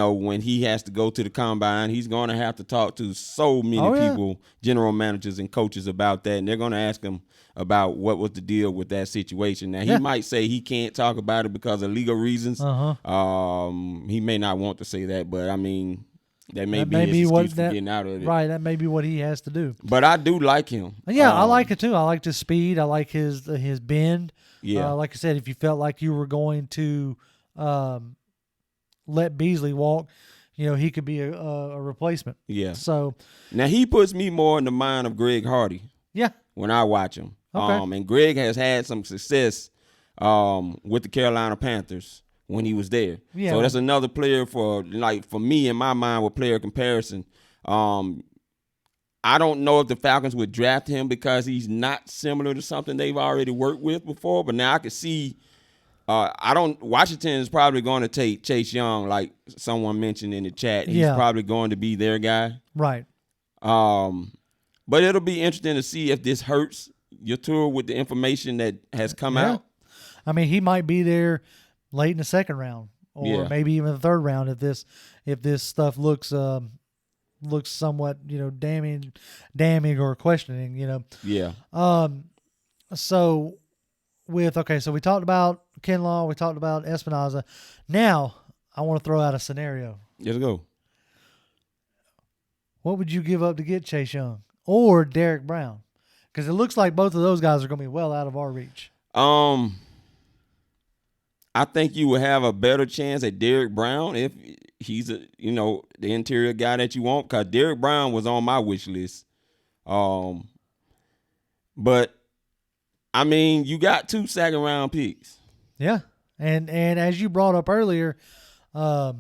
When he has to go to the combine, he's going to have to talk to so many people, general managers and coaches about that. And they're going to ask him about what was the deal with that situation. Now, he might say he can't talk about it because of legal reasons. He may not want to say that, but I mean, that may be his excuse for getting out of it. Right, that may be what he has to do. But I do like him. Yeah, I like it too. I like his speed. I like his bend. Yeah. Like I said, if you felt like you were going to let Beasley walk, he could be a replacement. Yeah. So now he puts me more in the mind of Greg Hardy. Yeah. When I watch him. Okay. And Greg has had some success with the Carolina Panthers when he was there. Yeah. So that's another player for me in my mind with player comparison. I don't know if the Falcons would draft him because he's not similar to something they've already worked with before, but now I could see Washington is probably going to take Chase Young, like someone mentioned in the chat. He's probably going to be their guy. Right. But it'll be interesting to see if this hurts your tour with the information that has come out. I mean, he might be there late in the second round or maybe even the third round if this stuff looks somewhat, damning or questioning, Yeah. So we talked about Kinlaw, we talked about Espinoza. Now I want to throw out a scenario. Let's go. What would you give up to get Chase Young or Derek Brown? Because it looks like both of those guys are going to be well out of our reach. I think you would have a better chance at Derek Brown if he's the interior guy that you want, because Derek Brown was on my wish list. But I mean, you got 2 second-round picks. Yeah, and as you brought up earlier, Dimitroff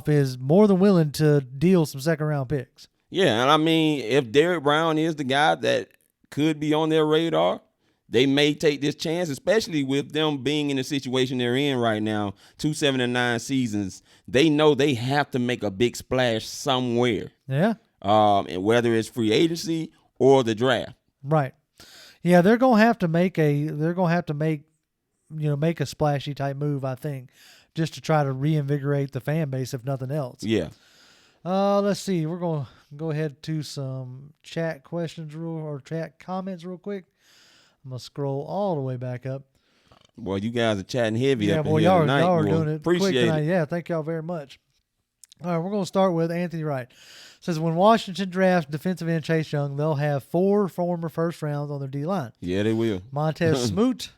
is more than willing to deal some second-round picks. Yeah, and I mean, if Derek Brown is the guy that could be on their radar, they may take this chance, especially with them being in the situation they're in right now, 2 7-9 seasons. They know they have to make a big splash somewhere. Yeah. And whether it's free agency or the draft. Right. Yeah, they're gonna have to make make a splashy type move, I think, just to try to reinvigorate the fan base, if nothing else. Yeah. Let's see. We're gonna go ahead to some chat questions chat comments real quick. I'm gonna scroll all the way back up. Boy, you guys are chatting heavy. Yeah, up boy, in here y'all tonight, are boy. doing it Appreciate quick tonight. it. Yeah, thank y'all very much. All right, we're gonna start with Anthony Wright. Says when Washington drafts defensive end Chase Young, they'll have 4 former first rounds on their D line. Yeah, they will. Montez Smoot,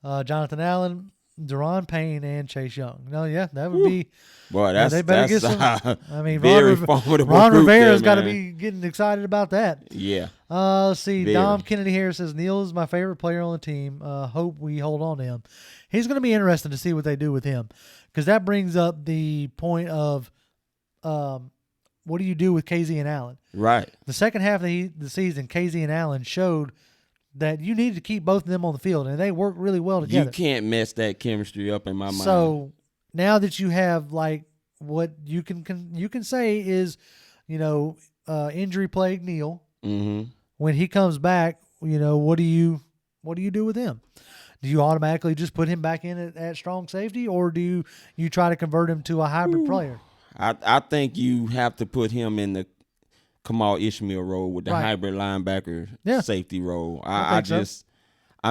Jonathan Allen, Deron Payne, and Chase Young. No, yeah, that would be. Boy, that's they better that's get some. I mean, very formidable. Ron group Rivera's there, got to be getting excited about that. Yeah. Let's see. Very. Dom Kennedy here says Neal is my favorite player on the team. Hope we hold on to him. He's going to be interesting to see what they do with him, because that brings up the point of what do you do with KZ and Allen? Right. The second half of the season, KZ and Allen showed that you need to keep both of them on the field, and they work really well together. You can't mess that chemistry up in my mind. So now that you have what you can say is, injury plagued Neal. Mm-hmm. When he comes back, what do you do with him? Do you automatically just put him back in at strong safety, or do you try to convert him to a hybrid player? I think you have to put him in the Kamal Ishmael role with the Right. hybrid linebacker safety role. I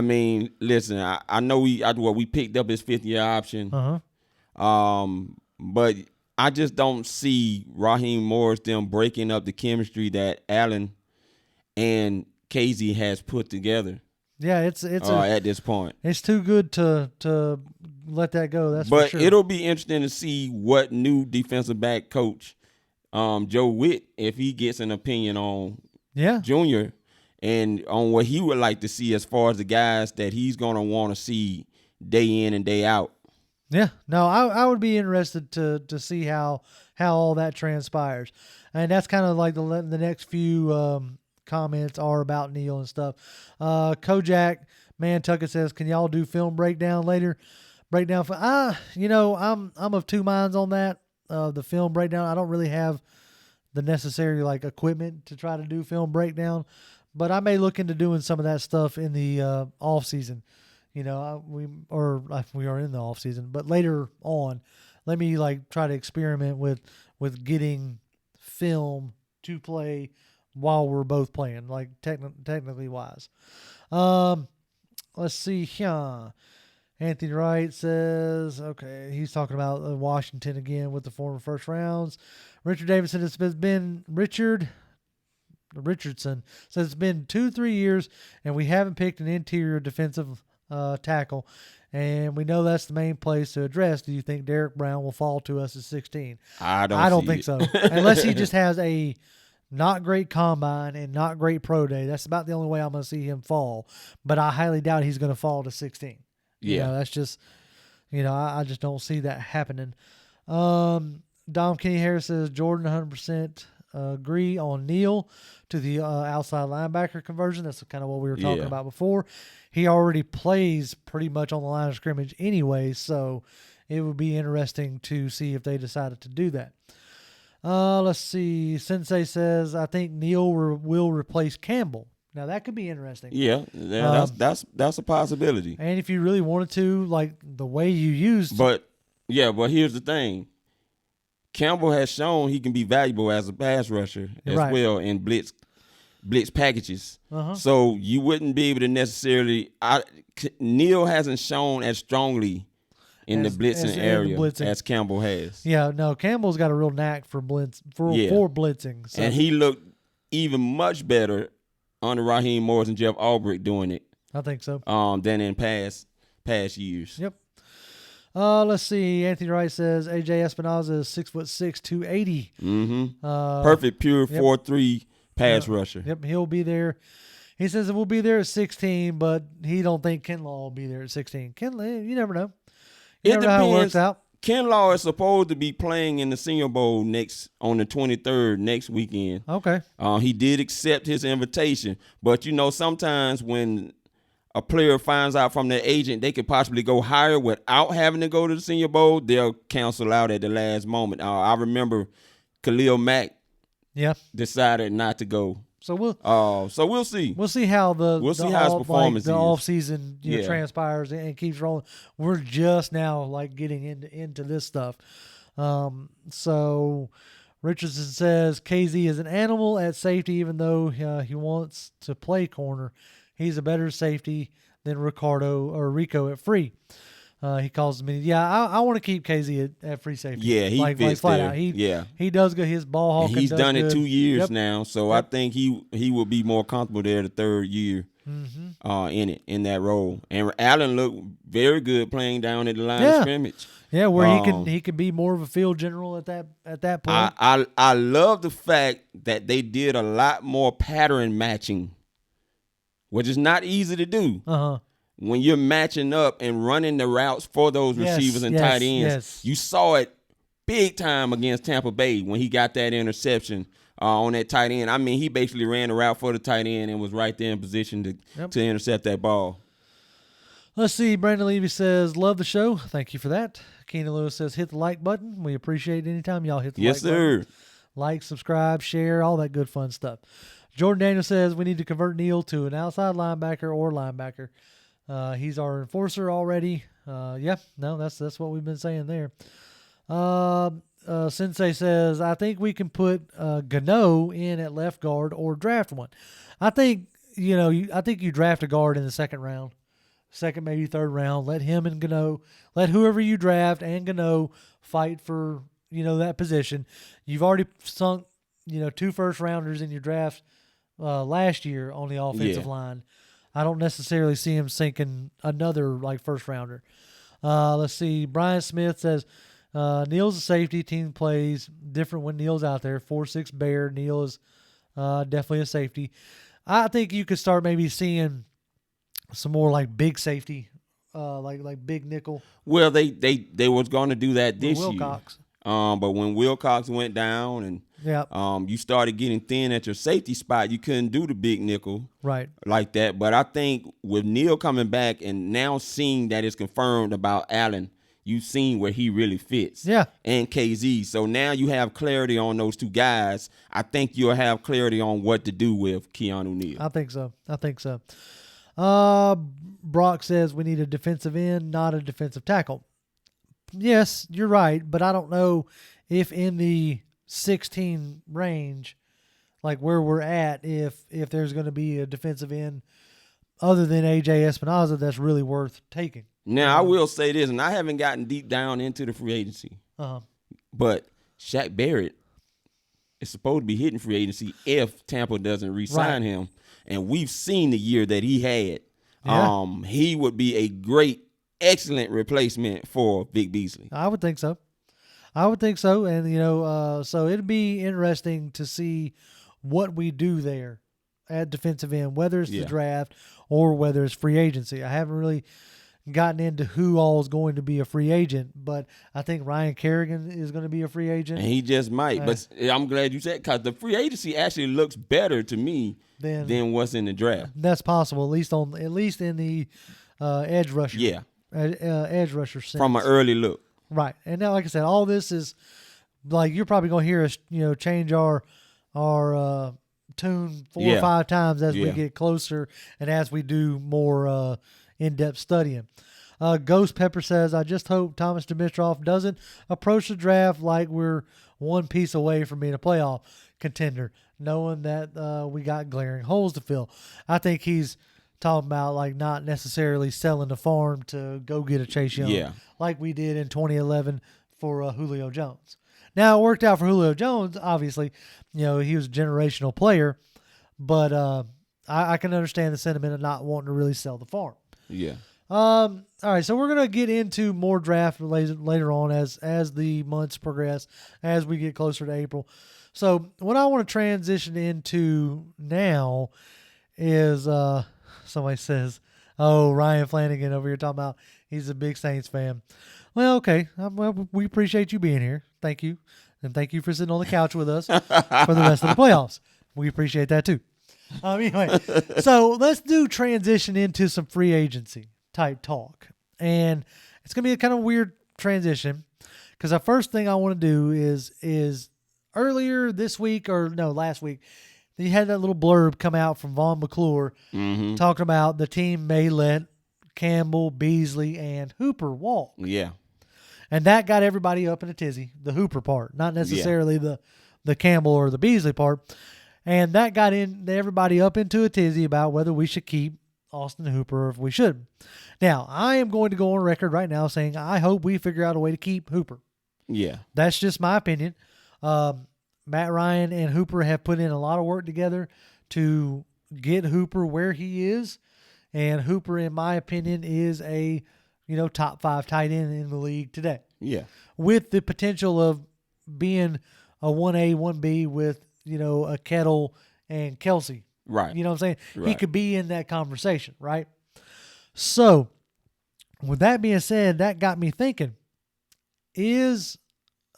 mean, listen, I know we picked up his 5th-year option. But I just don't see Raheem Morris them breaking up the chemistry that Allen and KZ has put together. Yeah, it's at this point. It's too good to let that go. That's but for sure. It'll be interesting to see what new defensive back coach Joe Witt, if he gets an opinion on Junior and on what he would like to see as far as the guys that he's going to want to see day in and day out. Yeah, no, I would be interested to see how all that transpires, and that's kind of like the next few comments are about Neal and stuff. Kojak Mantucket says, "Can y'all do film breakdown later? Breakdown for I'm of two minds on that. The film breakdown, I don't really have the necessary equipment to try to do film breakdown, but I may look into doing some of that stuff in the off season." We are in the off season, but later on, let me try to experiment with getting film to play while we're both playing, technically wise. Let's see here. Anthony Wright says, okay, he's talking about Washington again with the former first rounds. Richard Davidson Richardson says it's been 2-3 years and we haven't picked an interior defensive tackle, And we know that's the main place to address. Do you think Derek Brown will fall to us at 16? I don't see think it. so. Unless he just has a not great combine and not great pro day. That's about the only way I'm going to see him fall. But I highly doubt he's going to fall to 16. That's just, I just don't see that happening. Dom Kenny Harris says Jordan 100% agree on Neal to the outside linebacker conversion. That's kind of what we were talking about before. He already plays pretty much on the line of scrimmage anyway, so it would be interesting to see if they decided to do that. Let's see. Sensei says, I think Neal will replace Campbell. Now, that could be interesting. Yeah, that's a possibility. And if you really wanted to, like the way you used. But here's the thing. Campbell has shown he can be valuable as a pass rusher as well in blitz packages. So you wouldn't be able to necessarily Neal hasn't shown as strongly in the blitzing area as Campbell has. Yeah, no, Campbell's got a real knack for blitzing. So. And he looked even much better under Raheem Morris and Jeff Albrecht doing it. I think so. Than in past years. Yep. Let's see. Anthony Wright says AJ Espinoza is 6'6", 280. Perfect, pure 4.3 pass rusher. Yep, he'll be there. He says we'll be there at 16, but he don't think Kinlaw will be there at 16. Kinlaw, you never know. You never know how it works out. Kinlaw is supposed to be playing in the Senior Bowl on the 23rd next weekend. Okay. He did accept his invitation, but sometimes when a player finds out from their agent they could possibly go higher without having to go to the Senior Bowl, they'll cancel out at the last moment. I remember Khalil Mack decided not to go. So we'll see. We'll see how his performance the off season transpires and keeps rolling. We're just now getting into this stuff. So Richardson says KZ is an animal at safety, even though he wants to play corner. He's a better safety than Rico at free. He calls me. I want to keep KZ at free safety. Yeah, he fits flat there. out. He does good. His ball hawking. He's done it 2 years Yep. now, so I think he will be more comfortable there the third year in that role. And Allen looked very good playing down at the line of scrimmage. Yeah, where he could be more of a field general at that point. I love the fact that they did a lot more pattern matching, which is not easy to do. When you're matching up and running the routes for those receivers and tight ends. You saw it big time against Tampa Bay when he got that interception on that tight end. I mean, he basically ran the route for the tight end and was right there in position to intercept that ball. Let's see. Brandon Levy says, love the show. Thank you for that. Keenan Lewis says, hit the like button. We appreciate it anytime y'all hit the like button. Yes, sir. Like, subscribe, share, all that good fun stuff. Jordan Daniel says, we need to convert Neal to an outside linebacker or linebacker. He's our enforcer already. That's what we've been saying there. Sensei says, I think we can put Gano in at left guard or draft one. I think you draft a guard in the second round, second, maybe third round. Let him and Gano, let whoever you draft and Gano fight for, that position. You've already sunk, 2 first rounders in your draft last year on the offensive line. I don't necessarily see him sinking another first rounder. Let's see. Brian Smith says Neal's a safety. Team plays different when Neal's out there. 4'6" Bear. Neal is definitely a safety. I think you could start maybe seeing some more big safety, like big nickel. Well, they was going to do that this Wilcox. year. But when Wilcox went down and you started getting thin at your safety spot, you couldn't do the big nickel like that. But I think with Neal coming back and now seeing that it's confirmed about Allen, you've seen where he really fits. Yeah. And KZ. So now you have clarity on those two guys. I think you'll have clarity on what to do with Keanu Neal. I think so. Brock says we need a defensive end, not a defensive tackle. Yes, you're right, but I don't know if in the 16 range, where we're at, if there's going to be a defensive end other than AJ Espinoza that's really worth taking. Now, I will say this, and I haven't gotten deep down into the free agency, but Shaq Barrett is supposed to be hitting free agency if Tampa doesn't re-sign him, and we've seen the year that he had. Yeah. He would be a great excellent replacement for Vic Beasley. I would think so. And, so it'd be interesting to see what we do there at defensive end, whether it's the draft or whether it's free agency. I haven't really gotten into who all is going to be a free agent, but I think Ryan Kerrigan is going to be a free agent. And he just might. But I'm glad you said, because the free agency actually looks better to me than what's in the draft. That's possible, at least in the edge rusher. Yeah. Edge rusher sense. From an early look. Right. And now, like I said, all this is like you're probably going to hear us, change our tune 4 or 5 times as we get closer and as we do more in-depth studying. Ghost Pepper says, I just hope Thomas Dimitroff doesn't approach the draft like we're one piece away from being a playoff contender, knowing that we got glaring holes to fill. I think he's talking about like not necessarily selling the farm to go get a Chase Young like we did in 2011 for Julio Jones. Now, it worked out for Julio Jones, obviously. He was a generational player, but I can understand the sentiment of not wanting to really sell the farm. Yeah. All right, so we're going to get into more draft later on as the months progress, as we get closer to April. So what I want to transition into now is somebody says, oh, Ryan Flanagan over here talking about he's a big Saints fan. Well, okay. Well, we appreciate you being here. Thank you. And thank you for sitting on the couch with us for the rest of the playoffs. We appreciate that too. Anyway, so let's do transition into some free agency type talk. And it's going to be a kind of weird transition because the first thing I want to do is earlier this week last week, you had that little blurb come out from Vaughn McClure talking about the team may let Campbell, Beasley, and Hooper walk. Yeah. And that got everybody up in a tizzy, the Hooper part, not necessarily the Campbell or the Beasley part. And that got everybody up into a tizzy about whether we should keep Austin Hooper or if we should. Now, I am going to go on record right now saying I hope we figure out a way to keep Hooper. Yeah. That's just my opinion. Matt Ryan and Hooper have put in a lot of work together to get Hooper where he is. And Hooper, in my opinion, is a top 5 tight end in the league today. Yeah. With the potential of being a 1A, 1B with, a Kettle and Kelsey. Right. You know what I'm saying? Right. He could be in that conversation, right? So, with that being said, that got me thinking, is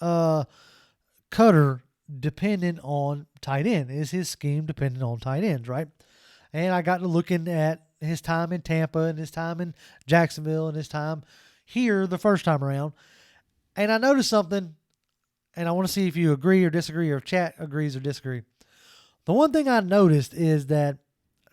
Cutter dependent on tight end? Is his scheme dependent on tight ends, right? And I got to looking at his time in Tampa and his time in Jacksonville and his time here the first time around. And I noticed something, and I want to see if you agree or disagree or if chat agrees or disagree. The one thing I noticed is that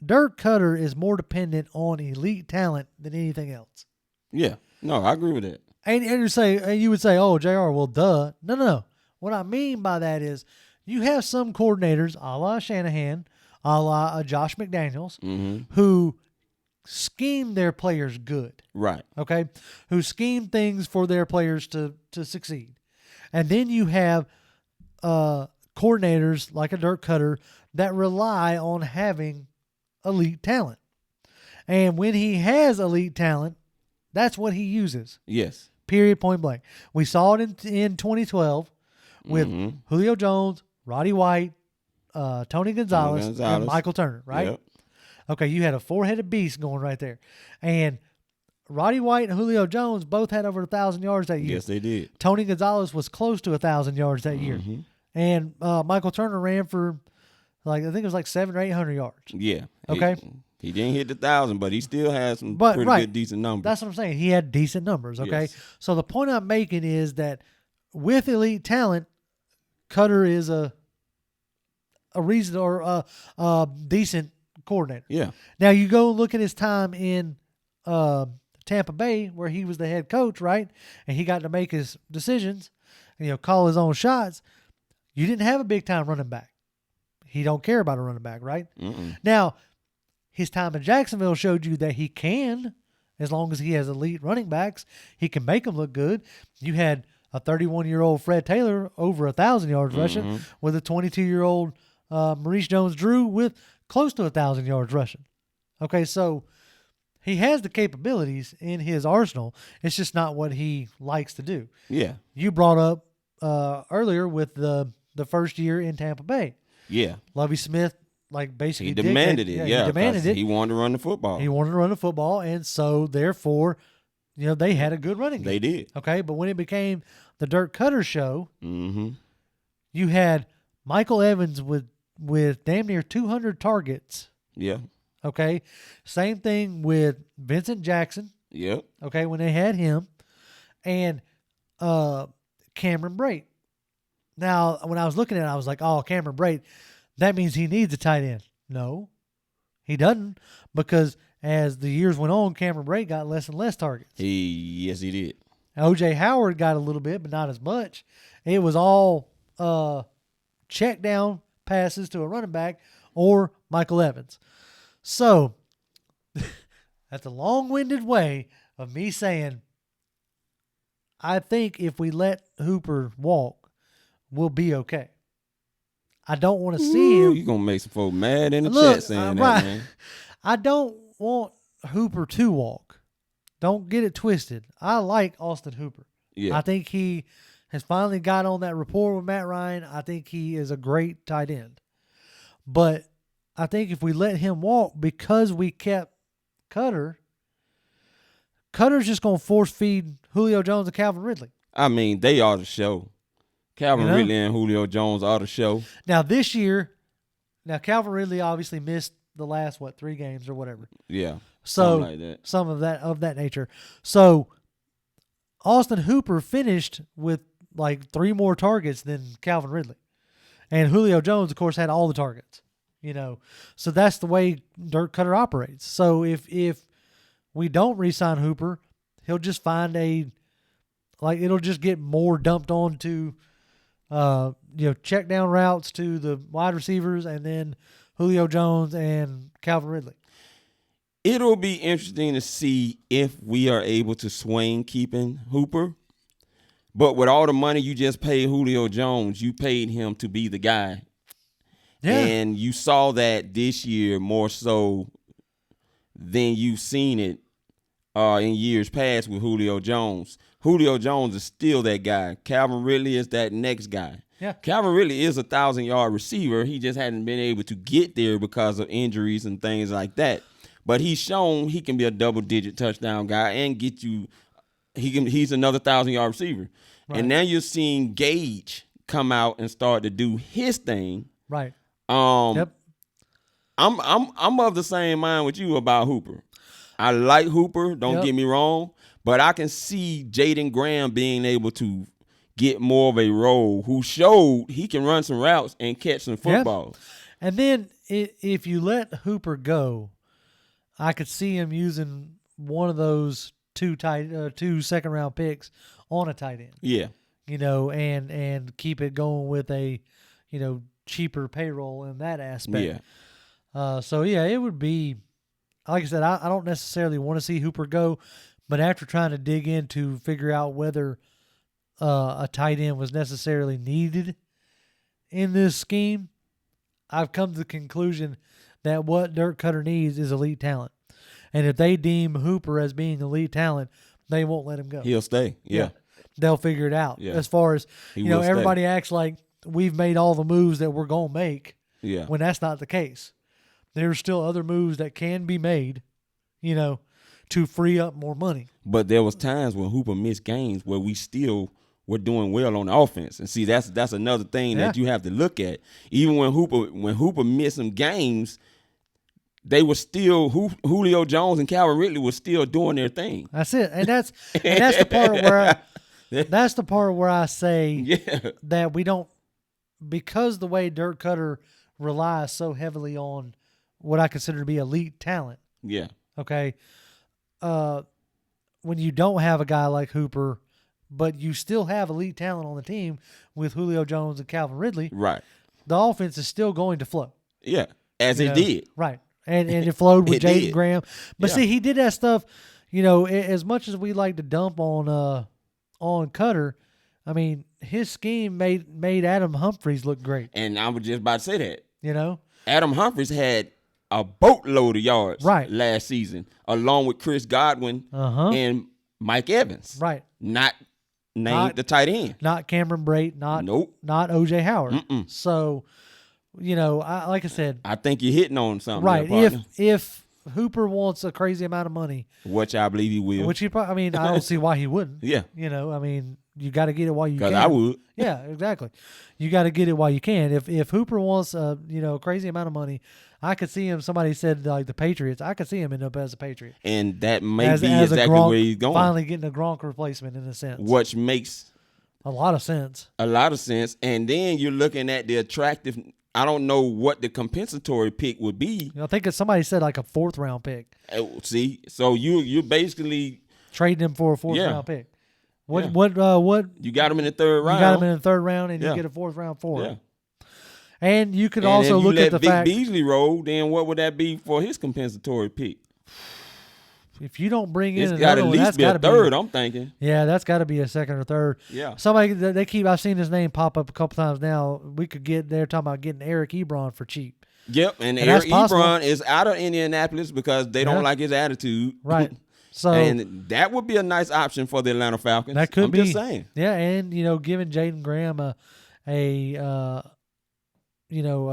Dirk Cutter is more dependent on elite talent than anything else. Yeah. No, I agree with that. And you would say, oh, JR, well, duh. No. What I mean by that is you have some coordinators, a la Shanahan, a la Josh McDaniels, who scheme their players good. Right. Okay? Who scheme things for their players to succeed. And then you have coordinators like a Dirk Cutter that rely on having elite talent. And when he has elite talent, that's what he uses. Yes. Period, point blank. We saw it in 2012 with Julio Jones, Roddy White, Tony Gonzalez, and Michael Turner, right? Yep. Okay, you had a 4-headed beast going right there. And Roddy White and Julio Jones both had over 1,000 yards that year. Yes, they did. Tony Gonzalez was close to 1,000 yards that year. And Michael Turner ran for, I think it was 700 or 800 yards. Yeah. Okay. He didn't hit the 1,000, but he still has some pretty good, decent numbers. That's what I'm saying. He had decent numbers, okay? Yes. So the point I'm making is that with elite talent, Cutter is a reason or a decent coordinator. Yeah. Now you go look at his time in Tampa Bay, where he was the head coach, right? And he got to make his decisions, and, call his own shots. You didn't have a big time running back. He don't care about a running back, right? Now, his time in Jacksonville showed you that he can, as long as he has elite running backs, he can make them look good. You had a 31-year-old Fred Taylor over 1,000 yards rushing with a 22-year-old Maurice Jones-Drew with close to 1,000 yards rushing. Okay, so he has the capabilities in his arsenal. It's just not what he likes to do. Yeah. You brought up earlier with the first year in Tampa Bay. Yeah. Lovie Smith, basically he demanded it. Yeah, he demanded it. He wanted to run the football. He wanted to run the football, and so therefore, they had a good running game. They did. Okay, but when it became the Dirk Cutter show, Mm-hmm. you had Michael Evans with damn near 200 targets. Yeah. Okay, same thing with Vincent Jackson. Yep. Okay, when they had him, and Cameron Brate. Now, when I was looking at it, I was like, oh, Cameron Brate, that means he needs a tight end. No, he doesn't, because as the years went on, Cameron Brate got less and less targets. Yes, he did. O.J. Howard got a little bit, but not as much. It was all check down passes to a running back or Michael Evans. So that's a long-winded way of me saying I think if we let Hooper walk, we'll be okay. I don't want to see him. You're going to make some folks mad in the Look, chat saying right. that, man. I don't want Hooper to walk. Don't get it twisted. I like Austin Hooper. Yeah. I think he has finally got on that rapport with Matt Ryan. I think he is a great tight end. But I think if we let him walk, because we kept Cutter's just going to force feed Julio Jones and Calvin Ridley. I mean, they are the show. Calvin Ridley and Julio Jones are the show. Now, this year, Calvin Ridley obviously missed the last, 3 games or whatever. Yeah. So, like that. Some of that nature. So, Austin Hooper finished with 3 more targets than Calvin Ridley. And Julio Jones, of course, had all the targets. So that's the way Dirk Cutter operates. So if we don't re-sign Hooper, he'll just find it'll just get more dumped onto check down routes to the wide receivers, and then Julio Jones and Calvin Ridley. It'll be interesting to see if we are able to swing keeping Hooper. But with all the money you just paid Julio Jones, you paid him to be the guy. Yeah. And you saw that this year more so than you've seen it in years past with Julio Jones. Julio Jones is still that guy. Calvin Ridley is that next guy. Yeah. Calvin Ridley is a 1,000-yard receiver. He just hadn't been able to get there because of injuries and things like that. But he's shown he can be a double-digit touchdown guy and get you. He's another 1,000-yard receiver. Right. And now you're seeing Gage come out and start to do his thing. Right. Yep. I'm of the same mind with you about Hooper. I like Hooper, don't get me wrong, but I can see Jaden Graham being able to get more of a role, who showed he can run some routes and catch some footballs. Yep. And then if you let Hooper go, I could see him using one of those two second-round picks on a tight end. Yeah. And keep it going with a, cheaper payroll in that aspect. Yeah. It would be, like I said, I don't necessarily want to see Hooper go, but after trying to dig in to figure out whether a tight end was necessarily needed in this scheme, I've come to the conclusion that what Dirk Cutter needs is elite talent. And if they deem Hooper as being elite talent, they won't let him go. He'll stay. Yeah. They'll figure it out. Yeah. As far as, everybody stay. acts like we've made all the moves that we're going to make. Yeah. When that's not the case. There's still other moves that can be made, to free up more money. But there was times when Hooper missed games where we still were doing well on the offense. And see, that's another thing that you have to look at. Even when Hooper missed some games, they were still Julio Jones and Calvin Ridley were still doing their thing. That's it. And that's the part where I say that we don't, because the way Dirk Cutter relies so heavily on what I consider to be elite talent. Yeah. Okay. When you don't have a guy like Hooper, but you still have elite talent on the team with Julio Jones and Calvin Ridley, right? The offense is still going to flow. Yeah, as it did. Right. And it flowed with Jaden Graham. But see, he did that stuff, as much as we like to dump on Cutter, I mean, his scheme made Adam Humphries look great. And I was just about to say that. You know? Adam Humphries had a boatload of yards Right. last season, along with Chris Godwin and Mike Evans. Right. Not named the tight end. Not Cameron Brate. Not O.J. Howard. Mm-mm. So, like I said. I think you're hitting on something. Right. There, If Hooper wants a crazy amount of money. Which I believe he will. Which I don't see why he wouldn't. Yeah. You got to get it while you can. Because I would. Yeah, exactly. You got to get it while you can. If Hooper wants a crazy amount of money, I could see him. Somebody said like the Patriots. I could see him end up as a Patriot. And that may be exactly Gronk, where he's going. Finally getting a Gronk replacement in a sense. Which makes a lot of sense. And then you're looking at the attractive. I don't know what the compensatory pick would be. I think somebody said like a 4th round pick. See, so you're basically trading him for a 4th round pick. What you got him in the 3rd round. You got him in the 3rd round, and you get a 4th round for him. And you could and also look at the Vic fact Beasley roll. Then what would that be for his compensatory pick? If you don't bring in it's got to at least be a 3rd. I'm thinking. Yeah, that's got to be a 2nd or 3rd. Yeah. Somebody I've seen his name pop up a couple times now. They're talking about getting Eric Ebron for cheap. Yep, and Eric Ebron is out of Indianapolis because they don't like his attitude. Right. So and that would be a nice option for the Atlanta Falcons. That could be. I'm just saying. Yeah, and giving Jaden Graham a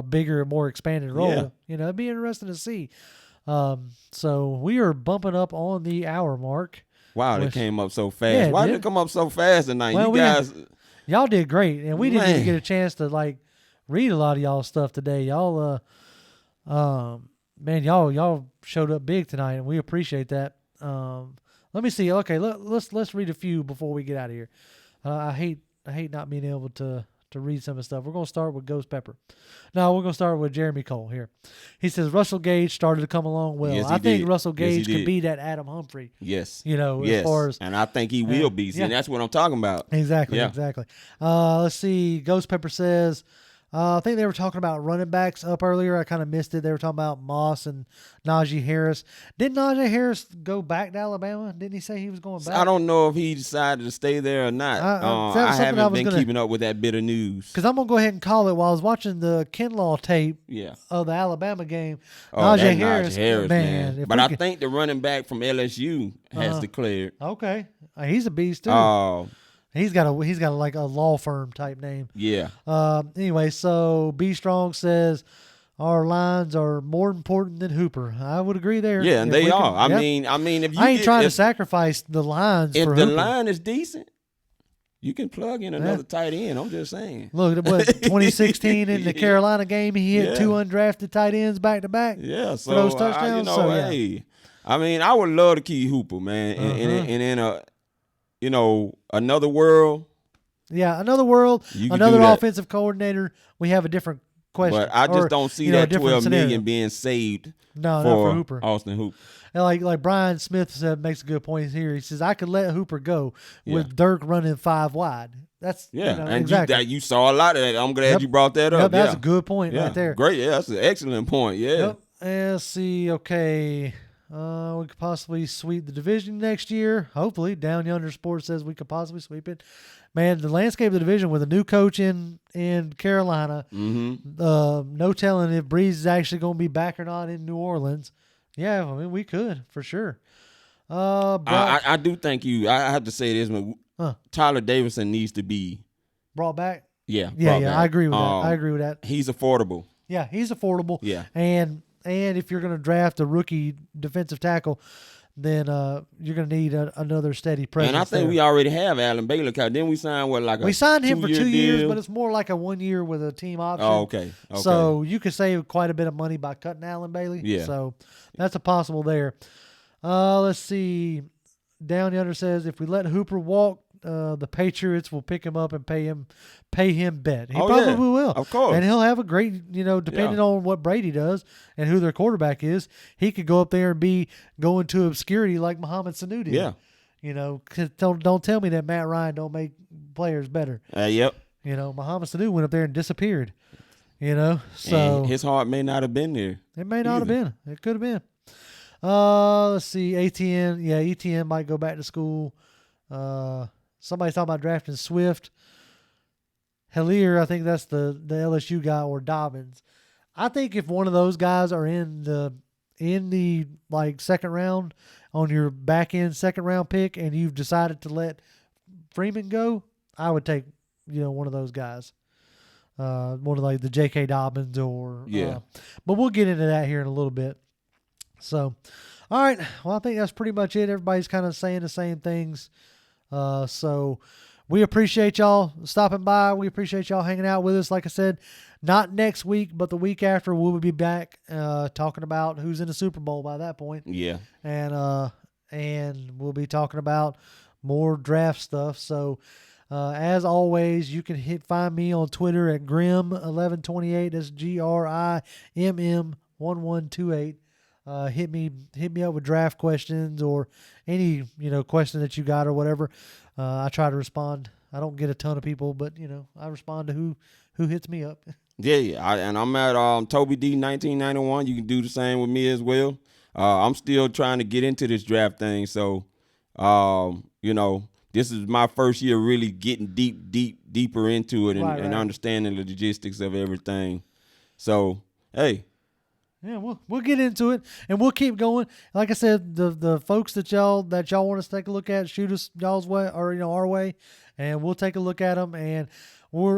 bigger, more expanded role. Yeah. It'd be interesting to see. So we are bumping up on the hour mark. Wow, they came up so fast. Yeah, Why did it come up so fast tonight? Well, you guys, y'all did great, and we didn't even get a chance to read a lot of y'all stuff today. Y'all, y'all showed up big tonight, and we appreciate that. Let me see. Okay, let's read a few before we get out of here. I hate not being able to read some of the stuff. We're going to start with Ghost Pepper. No, we're going to start with Jeremy Cole here. He says Russell Gage started to come along well. Yes, I think did. Russell Gage could be that Adam Humphrey. Yes. As far as, and I think he will be. See, and that's what I'm talking about. Exactly. Let's see. Ghost Pepper says, I think they were talking about running backs up earlier. I kind of missed it. They were talking about Moss and Najee Harris. Didn't Najee Harris go back to Alabama? Didn't he say he was going back? I don't know if he decided to stay there or not. I haven't been keeping up with that bit of news. Because I'm going to go ahead and call it while I was watching the Kinlaw tape of the Alabama game. Najee Harris, man. But I think the running back from LSU has declared. Okay. He's a beast, too. He's got like a law firm type name. Yeah. Anyway, so B Strong says our lines are more important than Hooper. I would agree there. Yeah, and they are. I mean, if you I ain't trying to sacrifice the lines. If for the Hooper. line is decent, you can plug in another tight end. I'm just saying. Look at what 2016 in the Carolina game, he hit 2 undrafted tight ends back to back. Yeah, so for those touchdowns. I mean, I would love to keep Hooper, man, and in a. Another world. Yeah, another world, another offensive coordinator. We have a different question. But I just don't see that $12 million being saved not for Hooper. Austin Hooper. And like Brian Smith said, makes a good point here. He says, I could let Hooper go with Dirk running 5 wide. That's and exactly. you saw a lot of that. I'm glad you brought that up. That's a good point right there. Great. Yeah, that's an excellent point. Yeah. Yep. Let's see. Okay. We could possibly sweep the division next year. Hopefully. Down Yonder Sports says we could possibly sweep it. Man, the landscape of the division with a new coach in Carolina, no telling if Breeze is actually going to be back or not in New Orleans. Yeah, I mean, we could, for sure. I do think I have to say this, Tyler Davidson needs to be brought back. Yeah, I agree with that. He's affordable. Yeah, he's affordable. Yeah. And if you're going to draft a rookie defensive tackle, then you're going to need another steady presence. And I think we already have Alan Baylor. Then we signed we signed him for 2 years, but it's more like a 1 year with a team option. Oh, okay. So you could save quite a bit of money by cutting Alan Bailey. Yeah. So that's a possible there. Let's see. Down Yonder says if we let Hooper walk, the Patriots will pick him up and pay him bet. He probably will. Of course. And he'll have a great, depending on what Brady does and who their quarterback is, he could go up there and go into obscurity like Mohamed Sanu did. Yeah. 'Cause don't tell me that Matt Ryan don't make players better. Yep. Mohamed Sanu went up there and disappeared. So and his heart may not have been there. It may not have been. It could have been. Let's see. ATN. Yeah, ETN might go back to school. Somebody's talking about drafting Swift. Hillier, I think that's the LSU guy, or Dobbins. I think if one of those guys are in the like second round on your back end second round pick, and you've decided to let Freeman go, I would take one of those guys, one of like the J.K. Dobbins or but we'll get into that here in a little bit. So, all right, well I think that's pretty much it. Everybody's kind of saying the same things, so. We appreciate y'all stopping by. We appreciate y'all hanging out with us. Like I said, not next week, but the week after, we'll be back talking about who's in the Super Bowl by that point. Yeah. And we'll be talking about more draft stuff. So, as always, you can find me on Twitter at Grim1128. That's GRIMM1128. Hit me up with draft questions or any question that you got or whatever. I try to respond. I don't get a ton of people, but I respond to who hits me up. Yeah. I'm at Toby D 1991. You can do the same with me as well. I'm still trying to get into this draft thing, so this is my first year really getting deeper into it and understanding the logistics of everything. So hey. Yeah, we'll get into it and we'll keep going. Like I said, the folks that y'all want us to take a look at, shoot us y'all's way or our way, and we'll take a look at them. And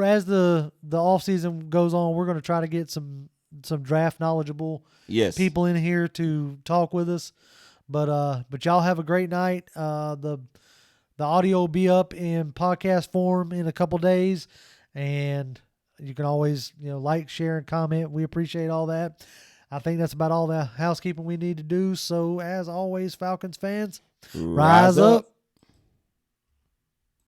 as the off season goes on, we're going to try to get some draft knowledgeable people in here to talk with us. But y'all have a great night. The audio will be up in podcast form in a couple days, and you can always like, share, and comment. We appreciate all that. I think that's about all the housekeeping we need to do. So, as always, Falcons fans, rise up.